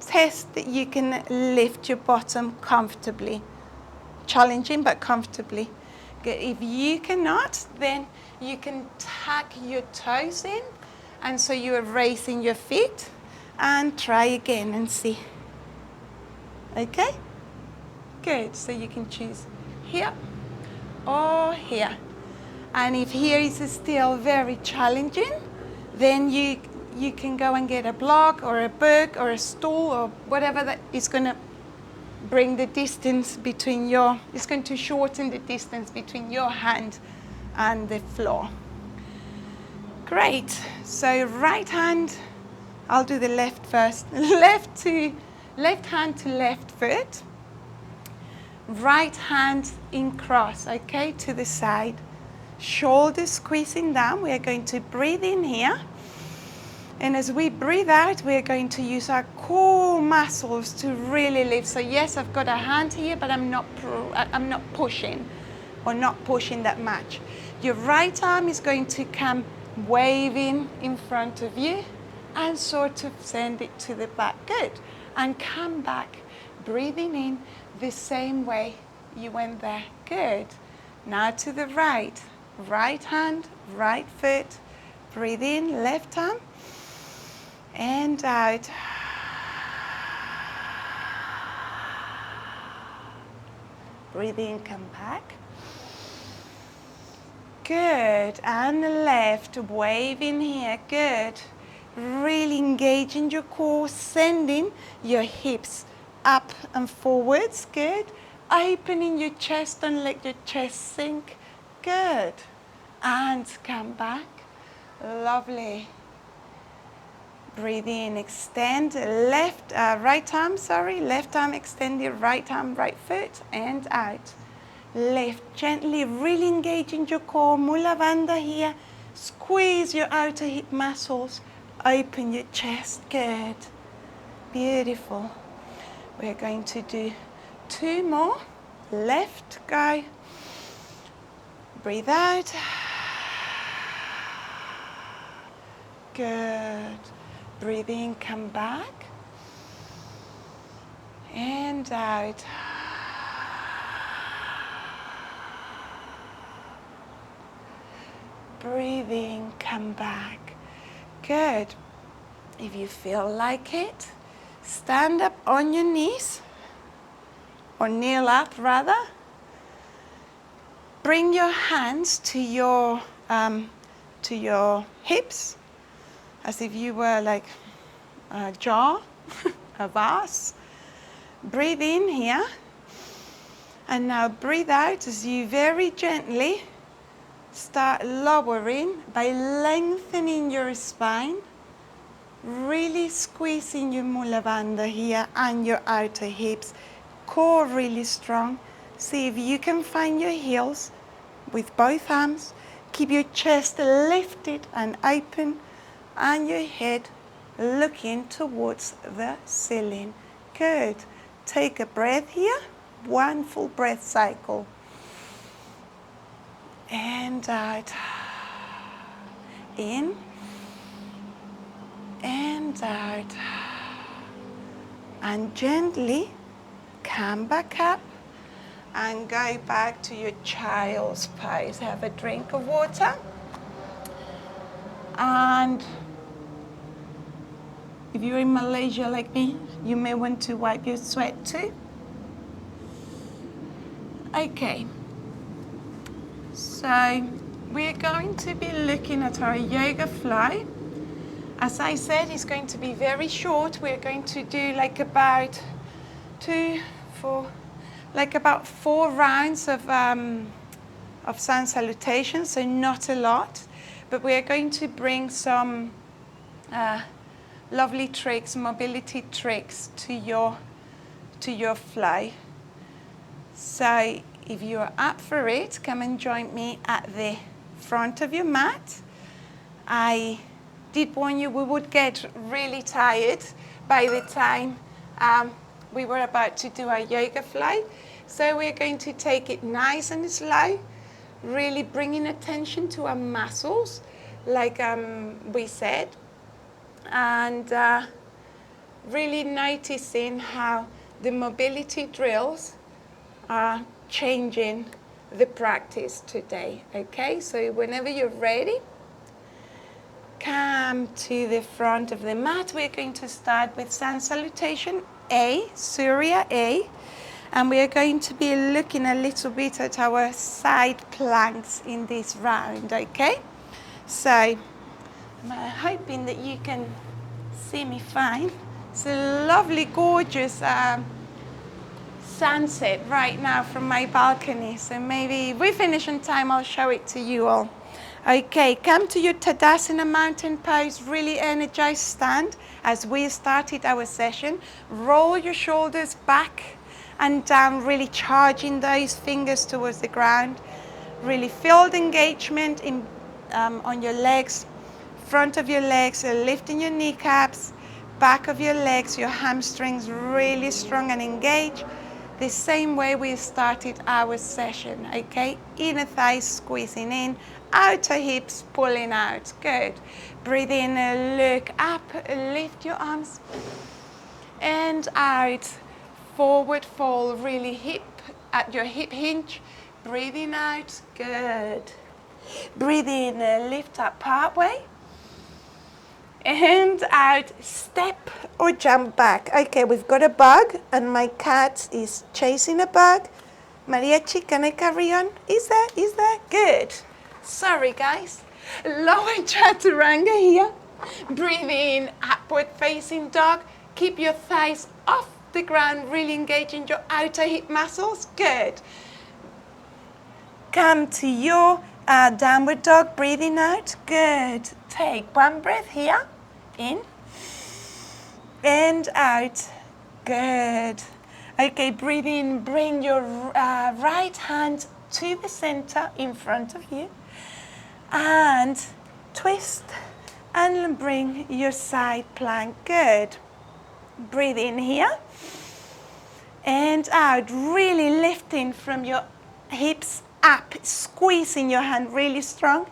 test that you can lift your bottom comfortably. Challenging but comfortably. Good. If you cannot, then you can tuck your toes in, and so you are raising your feet, and try again and see. Okay? Good. So you can choose here or here. And if here is still very challenging, then you can go and get a block or a book or a stool or whatever that is going to bring the distance between it's going to shorten the distance between your hand and the floor. Great. So right hand, I'll do the left first. Left hand to left foot. Right hand in cross, okay, to the side. Shoulders squeezing down. We are going to breathe in here. And as we breathe out, we are going to use our core muscles to really lift. So yes, I've got a hand here, but I'm not pushing or not pushing that much. Your right arm is going to come waving in front of you and sort of send it to the back. Good. And come back, breathing in the same way you went there. Good. Now to the right. Right hand, right foot. Breathe in, left arm. And out. Breathe in, come back. Good. And left, waving here. Good. Really engaging your core, sending your hips up and forwards. Good. Opening your chest, don't let your chest sink. Good. And come back. Lovely. Breathe in, extend left arm extended, right arm, right foot, and out. Lift gently, really engaging your core, Mula Bandha here. Squeeze your outer hip muscles, open your chest, good. Beautiful. We're going to do two more. Left, go. Breathe out. Good. Breathe in, come back. And out. Breathe in, come back. Good. If you feel like it, stand up on your knees, or kneel up rather. Bring your hands to your hips, as if you were like a jar. of us. Breathe in here. And now breathe out as you very gently start lowering by lengthening your spine, really squeezing your mula bandha here and your outer hips, core really strong. See if you can find your heels with both arms. Keep your chest lifted and open and your head looking towards the ceiling. Good. Take a breath here. One full breath cycle. And out. In. And out. And gently come back up and go back to your child's pose. Have a drink of water. And if you're in Malaysia like me, you may want to wipe your sweat too. Okay, so we're going to be looking at our yoga flow. As I said, it's going to be very short. We're going to do like about 4 rounds of sun salutations, so not a lot. But we're going to bring some lovely tricks, mobility tricks to your flow. So if you're up for it, come and join me at the front of your mat. I did warn you we would get really tired by the time we were about to do our yoga flow. So we're going to take it nice and slow, really bringing attention to our muscles, like we said, and really noticing how the mobility drills are changing the practice today. Okay, so whenever you're ready, come to the front of the mat. We're going to start with sun salutation A, Surya A, and we are going to be looking a little bit at our side planks in this round. Okay, so I'm hoping that you can see me fine. It's a lovely, gorgeous sunset right now from my balcony, so maybe if we finish on time I'll show it to you all. Okay, come to your Tadasana mountain pose, really energized stand as we started our session. Roll your shoulders back and down, really charging those fingers towards the ground. Really feel the engagement in, on your legs, front of your legs, lifting your kneecaps, back of your legs, your hamstrings really strong and engaged. The same way we started our session, okay? Inner thighs squeezing in, outer hips pulling out. Good. Breathe in, look up, lift your arms, and out. Forward fold, really hip at your hip hinge. Breathing out, good. Breathe in, lift up partway. And out, step or jump back. Okay, we've got a bug and my cat is chasing a bug. Mariachi, can I carry on? Is that good? Sorry guys. Lower Chaturanga here. Breathe in, upward facing dog. Keep your thighs off the ground, really engaging your outer hip muscles. Good. Come to your downward dog, breathing out. Good. Take one breath here. In and out. Good. Okay, breathe in, bring your right hand to the center in front of you and twist and bring your side plank. Good. Breathe in here and out, really lifting from your hips up, squeezing your hand really strong.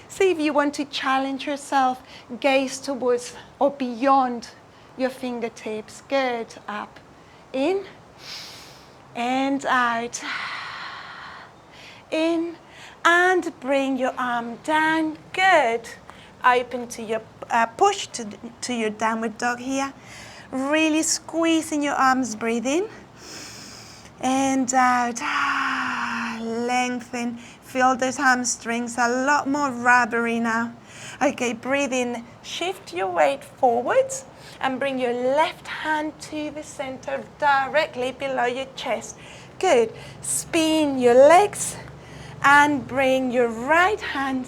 See if you want to challenge yourself, gaze towards or beyond your fingertips. Good. Up, in, and out. In, and bring your arm down. Good. Open to your push to your downward dog here. Really squeezing your arms, breathe in. And out. Lengthen. Feel those hamstrings a lot more rubbery now. Okay, breathe in, shift your weight forwards and bring your left hand to the center directly below your chest. Good. Spin your legs and bring your right hand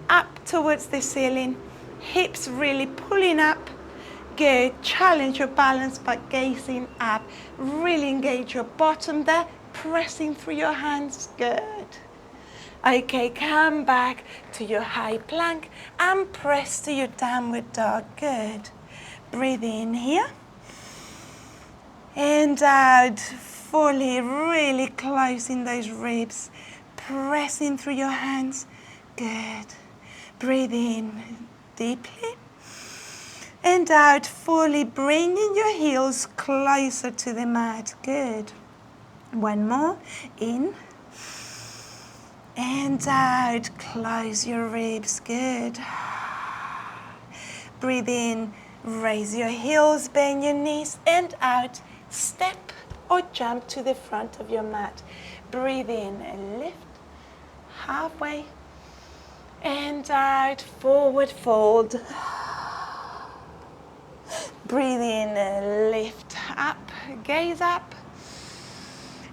up towards the ceiling. Hips really pulling up. Good. Challenge your balance by gazing up. Really engage your bottom there, pressing through your hands. Good. Okay, come back to your high plank and press to your downward dog. Good. Breathe in here. And out, fully, really closing those ribs. Pressing through your hands. Good. Breathe in deeply. And out, fully bringing your heels closer to the mat. Good. One more. In. And out, close your ribs, good. Breathe in, raise your heels, bend your knees, and out, step or jump to the front of your mat. Breathe in and lift, halfway, and out, forward fold. Breathe in and lift up, gaze up.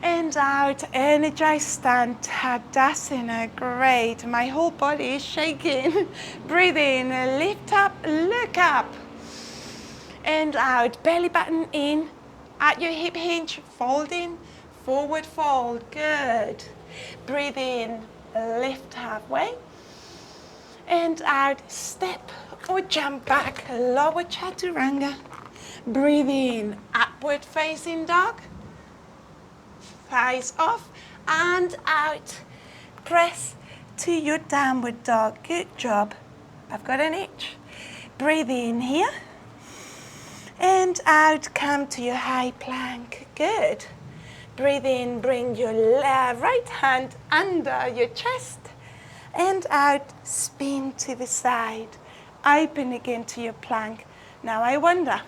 And out, energize stand, Tadasana, great. My whole body is shaking. Breathe in, lift up, look up. And out, belly button in, at your hip hinge, fold in, forward fold, good. Breathe in, lift halfway. And out, step or jump back, lower Chaturanga. Breathe in, upward facing dog. Thighs off and out. Press to your downward dog. Good job. I've got an itch. Breathe in here. And out, come to your high plank. Good. Breathe in, bring your right hand under your chest. And out, spin to the side. Open again to your plank. Now I wonder,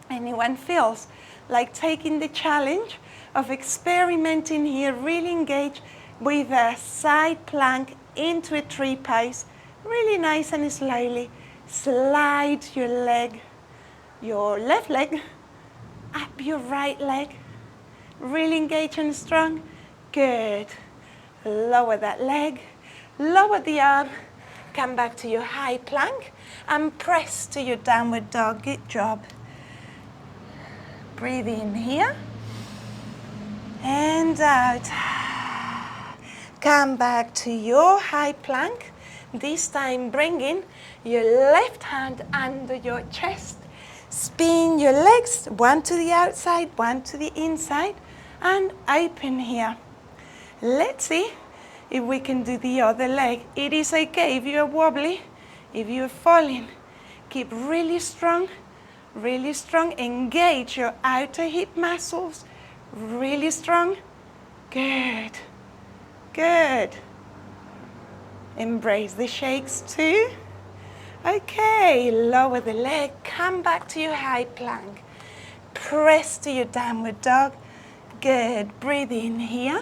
anyone feels like taking the challenge of experimenting here, really engage with a side plank into a tree pose, really nice and slowly. Slide your leg, your left leg, up your right leg. Really engage and strong. Good. Lower that leg, lower the arm, come back to your high plank and press to your downward dog. Good job. Breathe in here. And out. Come back to your high plank. This time bringing your left hand under your chest. Spin your legs, one to the outside, one to the inside, and open here. Let's see if we can do the other leg. It is okay if you're wobbly, if you're falling. Keep really strong, engage your outer hip muscles. Really strong. Good. Good. Embrace the shakes too. Okay, lower the leg. Come back to your high plank. Press to your downward dog. Good. Breathe in here.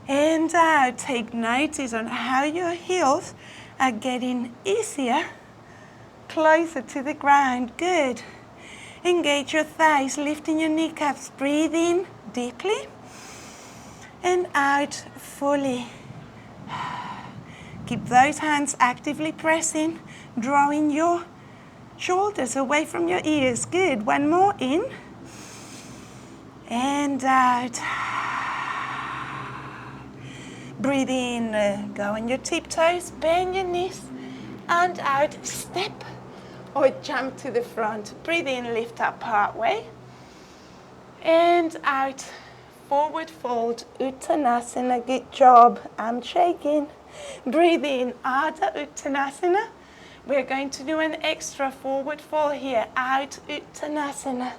And out. Take notice on how your heels are getting easier, closer to the ground. Good. Engage your thighs, lifting your kneecaps. Breathe in deeply and out fully. Keep those hands actively pressing, drawing your shoulders away from your ears. Good. One more in and out. Breathe in, go on your tiptoes, bend your knees and out. Step or jump to the front. Breathe in, lift up partway. And out, forward fold, Uttanasana. Good job. I'm shaking. Breathe in, Ardha Uttanasana. We're going to do an extra forward fold here. Out, Uttanasana.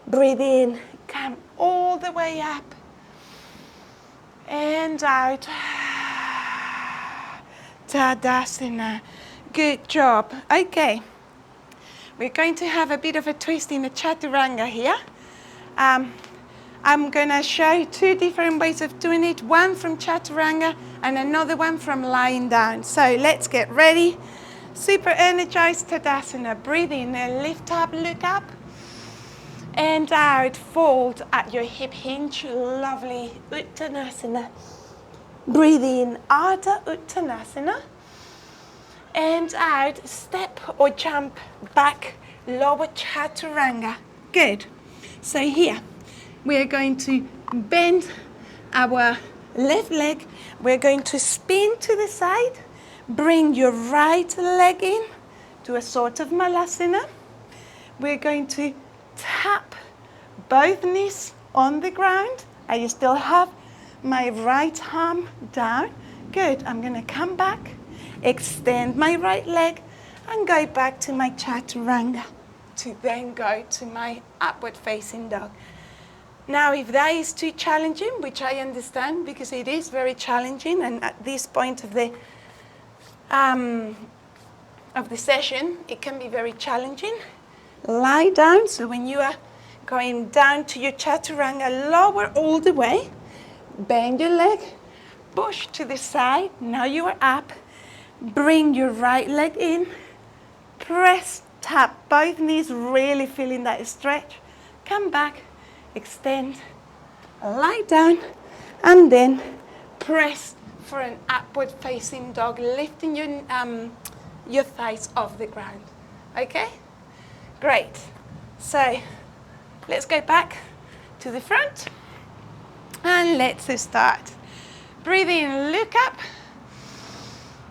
Breathe in, come all the way up. And out. Tadasana. Good job. Okay. We're going to have a bit of a twist in the Chaturanga here. I'm gonna show two different ways of doing it, one from Chaturanga and another one from lying down. So let's get ready. Super energized Tadasana. Breathe in, lift up, look up. And out, fold at your hip hinge. Lovely Uttanasana. Breathe in, Ardha Uttanasana. And out, step or jump back, lower Chaturanga. Good. So here, we're going to bend our left leg. We're going to spin to the side. Bring your right leg in to a sort of Malasana. We're going to tap both knees on the ground. I still have my right arm down. Good. I'm going to come back, extend my right leg, and go back to my Chaturanga to then go to my upward facing dog. Now, if that is too challenging, which I understand because it is very challenging, and at this point of the session, it can be very challenging. Lie down. So when you are going down to your Chaturanga, lower all the way, bend your leg, push to the side. Now you are up. Bring your right leg in, press, tap both knees, really feeling that stretch. Come back, extend, lie down, and then press for an upward facing dog, lifting your thighs off the ground. Okay? Great. So let's go back to the front and let's start. Breathe in, look up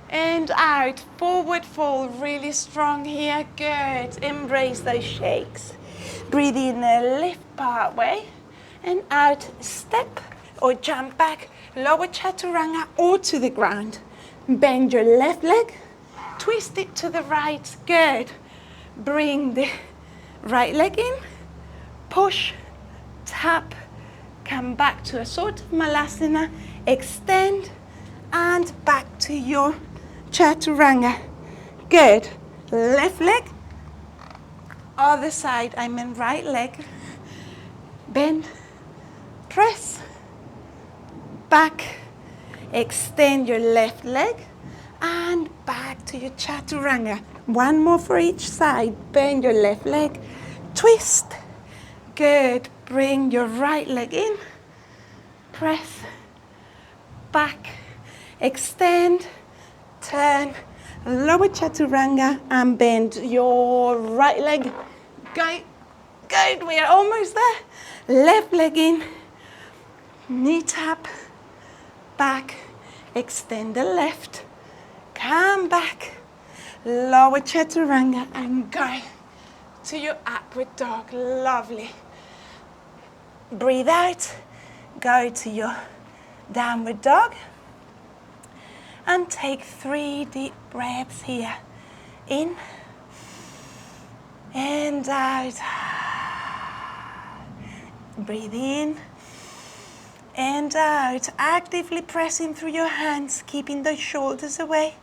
and out, forward fold, really strong here. Good. Embrace those shakes. Breathe in, lift part way and out, step or jump back, lower Chaturanga or to the ground. Bend your left leg, twist it to the right. Good. Bring the right leg in, push, tap, come back to a sort of Malasana, extend, and back to your Chaturanga. Good. Left leg, other side, I mean right leg, bend, press, back, extend your left leg, and back to your Chaturanga. One more for each side. Bend your left leg, twist. Good. Bring your right leg in, press, back, extend, turn, lower Chaturanga, and bend your right leg. Good. We are almost there. Left leg in, knee tap, back, extend the left, come back, lower Chaturanga, and go to your upward dog. Lovely. Breathe out, go to your downward dog, and take 3 deep breaths here. In and out. Breathe in and out, actively pressing through your hands, keeping the shoulders away.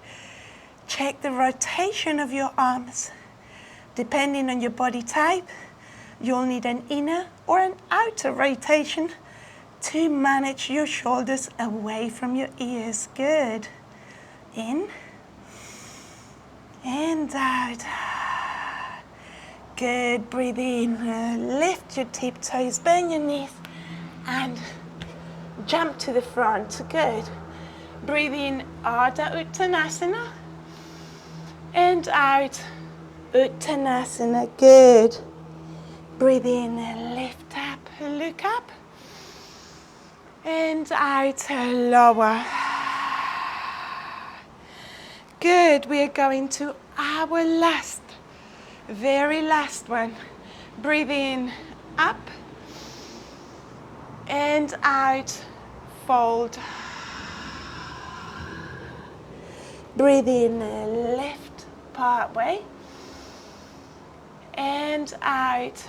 Check the rotation of your arms. Depending on your body type, you'll need an inner or an outer rotation to manage your shoulders away from your ears. Good. In and out. Good. Breathe in. Lift your tiptoes, bend your knees, and jump to the front. Good. Breathe in, Ardha Uttanasana, and out, Uttanasana. Good. Breathe in, lift up, look up, and out, lower. Good. We are going to our last, very last one. Breathe in, up, and out, fold. Breathe in, lift part way, and out,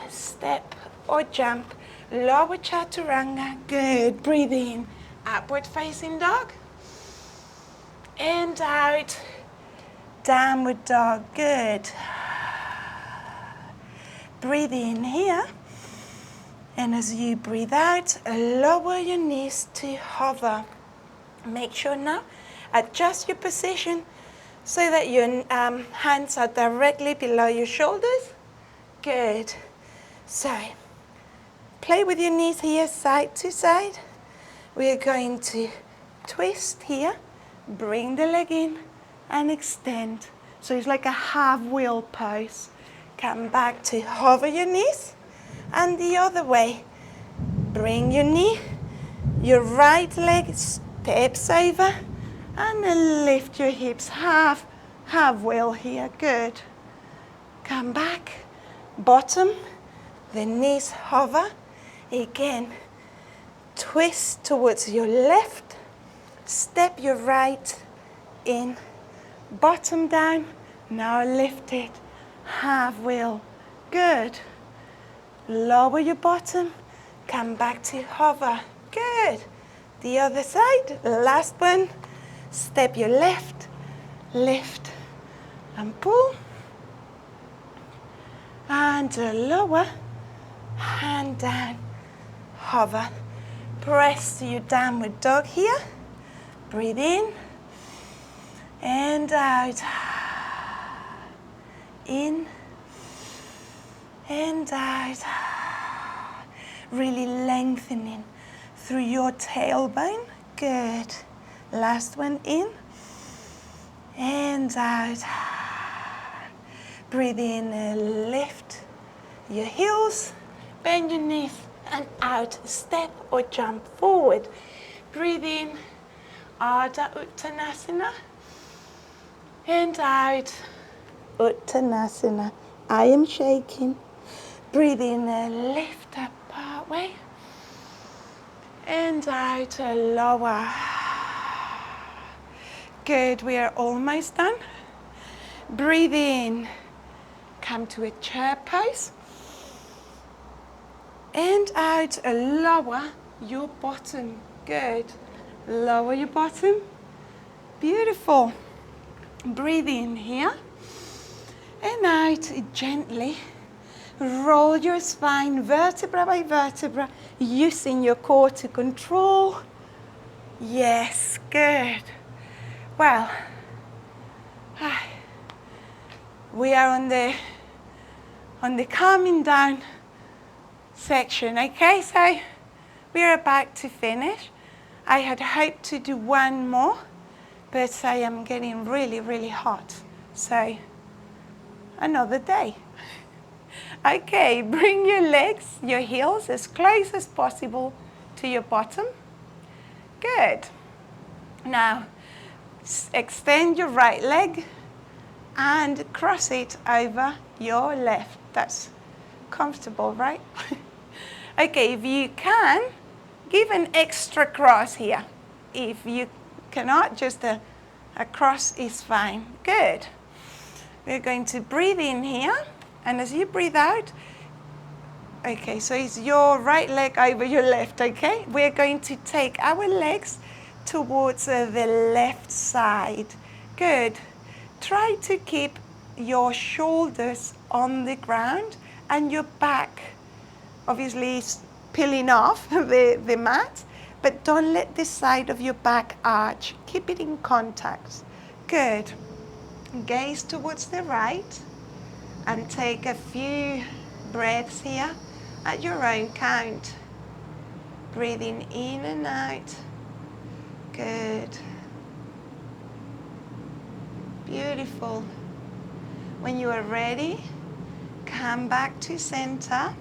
step or jump, lower Chaturanga. Good. Breathe in, upward facing dog, and out, downward dog. Good. Breathe in here And as you breathe out, lower your knees to hover. Make sure now, adjust your position so that your hands are directly below your shoulders. Good. So, play with your knees here, side to side. We are going to twist here, bring the leg in and extend. So it's like a half wheel pose. Come back to hover your knees and the other way. Bring your knee, your right leg steps over and then lift your hips half wheel here. Good. Come back, bottom, the knees hover. Again, twist towards your left, step your right in, bottom down, now lift it, half wheel. Good. Lower your bottom, come back to hover. Good. The other side, last one, step your left, lift and pull. And lower, hand down, hover. Press to your downward dog here. Breathe in and out. In and out. Really lengthening through your tailbone. Good. Last one, in and out. Breathe in and lift your heels, bend your knees and out. Step or jump forward. Breathe in, Ardha Uttanasana, and out, Uttanasana. I am shaking. Breathe in and lift up partway, and out, lower. Good, we are almost done. Breathe in, come to a chair pose, and out, lower your bottom. Good. Lower your bottom. Beautiful. Breathe in here and out gently. Roll your spine vertebra by vertebra, using your core to control. Yes, good. Well, we are on the calming down section, okay? So we are about to finish. I had hoped to do one more, but I am getting really, really hot. So another day. Okay, bring your legs, your heels as close as possible to your bottom. Good. Now, extend your right leg and cross it over your left. That's comfortable, right? Okay, if you can, give an extra cross here. If you cannot, just a cross is fine. Good. We're going to breathe in here, and as you breathe out, okay, so it's your right leg over your left, okay? We're going to take our legs towards the left side. Good. Try to keep your shoulders on the ground and your back obviously peeling off the mat, but don't let the side of your back arch. Keep it in contact. Good. Gaze towards the right and take a few breaths here at your own count. Breathing in and out. Good. Beautiful. When you are ready, come back to center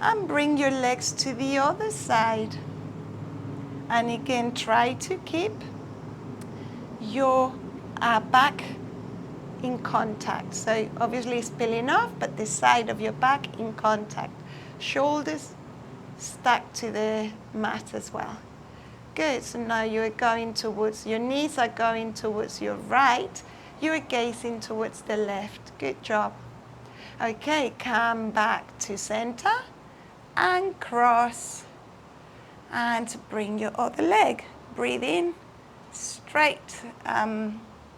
and bring your legs to the other side. And again, try to keep your back in contact. So obviously it's peeling off, but the side of your back in contact. Shoulders stuck to the mat as well. Good, so now you're going towards, your knees are going towards your right, you're gazing towards the left. Good job. Okay, come back to center and cross. And bring your other leg. Breathe in, straight,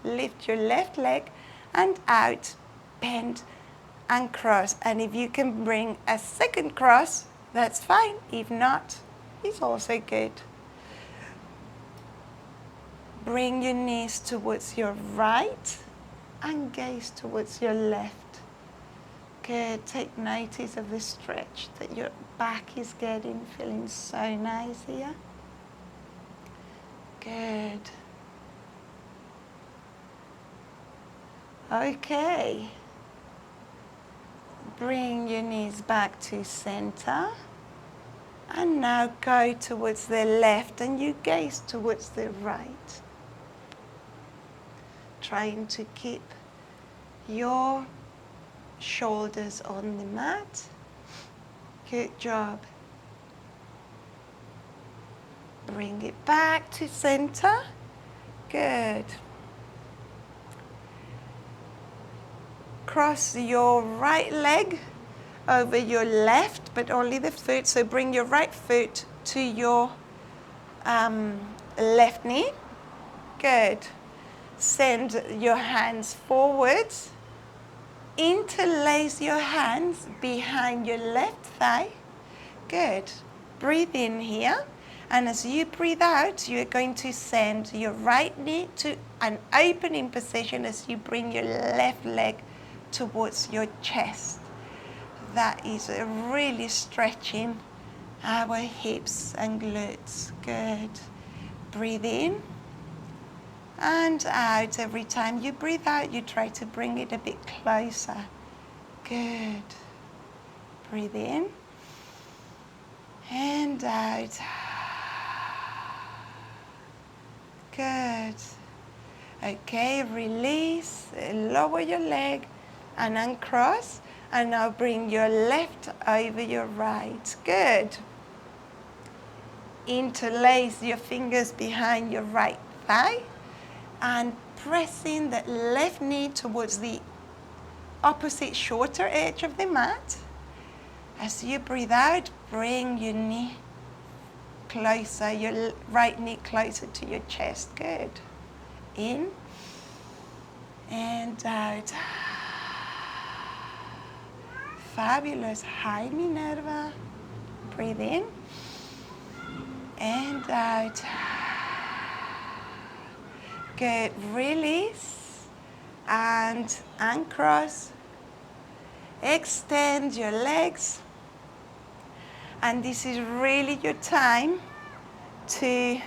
lift your left leg and out, bend and cross. And if you can bring a second cross, that's fine. If not, it's also good. Bring your knees towards your right and gaze towards your left. Good. Take notice of the stretch that your back is getting, feeling so nice here. Good. Okay. Bring your knees back to center. And now go towards the left and you gaze towards the right. Trying to keep your shoulders on the mat. Good job. Bring it back to center. Good. Cross your right leg over your left, but only the foot. So bring your right foot to your left knee. Good. Send your hands forwards. Interlace your hands behind your left thigh. Good. Breathe in here. And as you breathe out, you're going to send your right knee to an opening position as you bring your left leg towards your chest. That is really stretching our hips and glutes. Good. Breathe in and out. Every time you breathe out, you try to bring it a bit closer. Good. Breathe in and out. Good. Okay, release, lower your leg and uncross. And now bring your left over your right. Good. Interlace your fingers behind your right thigh and pressing the left knee towards the opposite shorter edge of the mat. As you breathe out, bring your knee closer, your right knee closer to your chest. Good. In and out. Fabulous. Hi, Minerva. Breathe in and out. Good. Release and uncross. Extend your legs. And this is really your time to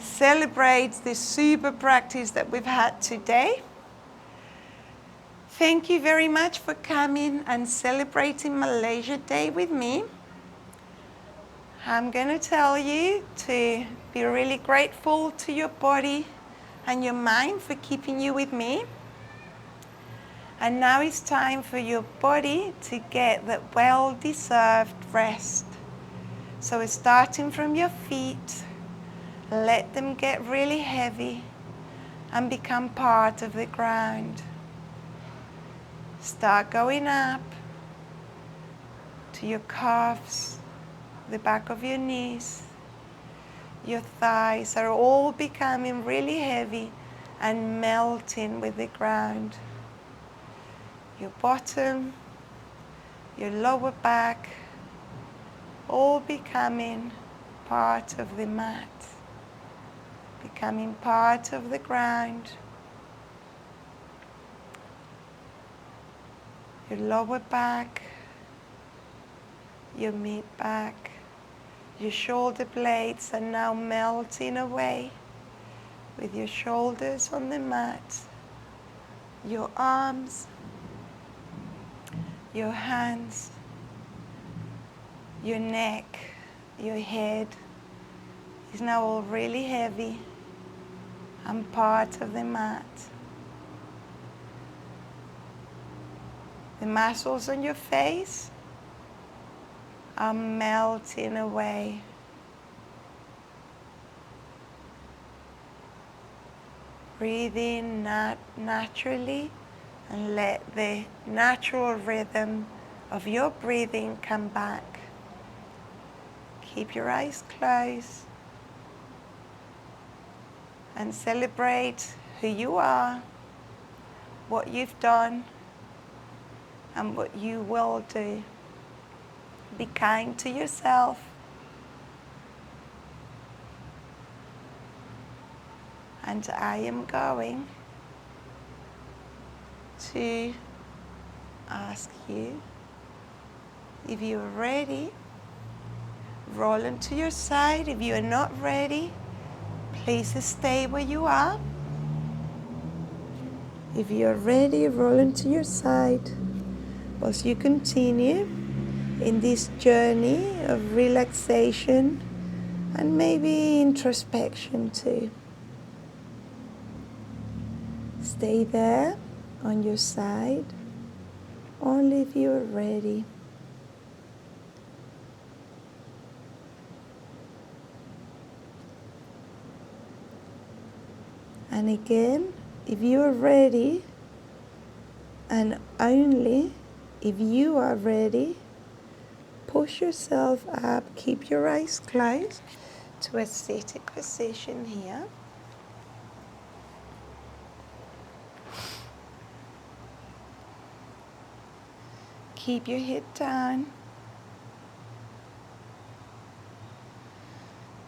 celebrate the super practice that we've had today. Thank you very much for coming and celebrating Malaysia Day with me. I'm going to tell you to be really grateful to your body and your mind for keeping you with me. And now it's time for your body to get that well-deserved rest. So starting from your feet, let them get really heavy and become part of the ground. Start going up to your calves, the back of your knees. Your thighs are all becoming really heavy and melting with the ground. Your bottom, your lower back, all becoming part of the mat, becoming part of the ground. Your lower back, your mid back, your shoulder blades are now melting away with your shoulders on the mat, your arms, your hands, your neck, your head is now all really heavy and part of the mat. The muscles on your face are melting away. Breathe in naturally and let the natural rhythm of your breathing come back. Keep your eyes closed and celebrate who you are, what you've done, and what you will do. Be kind to yourself. And I am going to ask you, if you are ready, roll onto your side. If you are not ready, please stay where you are. If you are ready, roll onto your side as you continue in this journey of relaxation and maybe introspection too. Stay there on your side, only if you are ready. And again, if you are ready, and only if you are ready, push yourself up, keep your eyes closed to a seated position here. Keep your head down.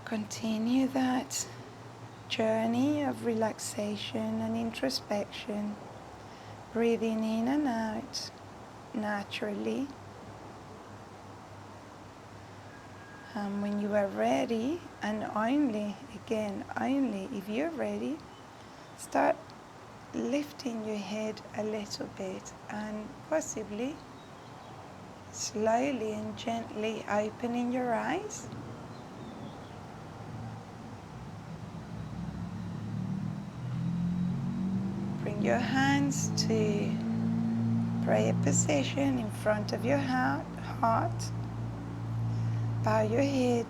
Continue that journey of relaxation and introspection, breathing in and out naturally. And when you are ready, and only if you're ready, start lifting your head a little bit and possibly slowly and gently opening your eyes. Bring your hands to prayer position in front of your heart. Bow your head.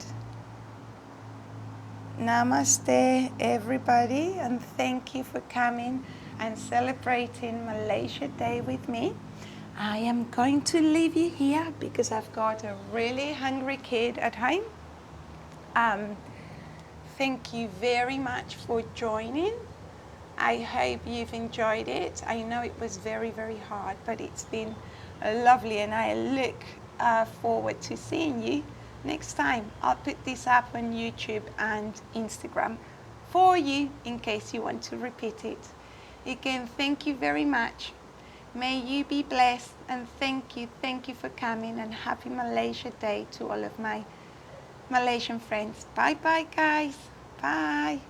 Namaste, everybody, and thank you for coming and celebrating Malaysia Day with me. I am going to leave you here because I've got a really hungry kid at home. Thank you very much for joining. I hope you've enjoyed it. I know it was very, very hard, but it's been lovely, and I look forward to seeing you next time. I'll put this up on YouTube and Instagram for you in case you want to repeat it. Again, thank you very much. May you be blessed, and thank you for coming, and happy Malaysia Day to all of my Malaysian friends. Bye bye guys. Bye.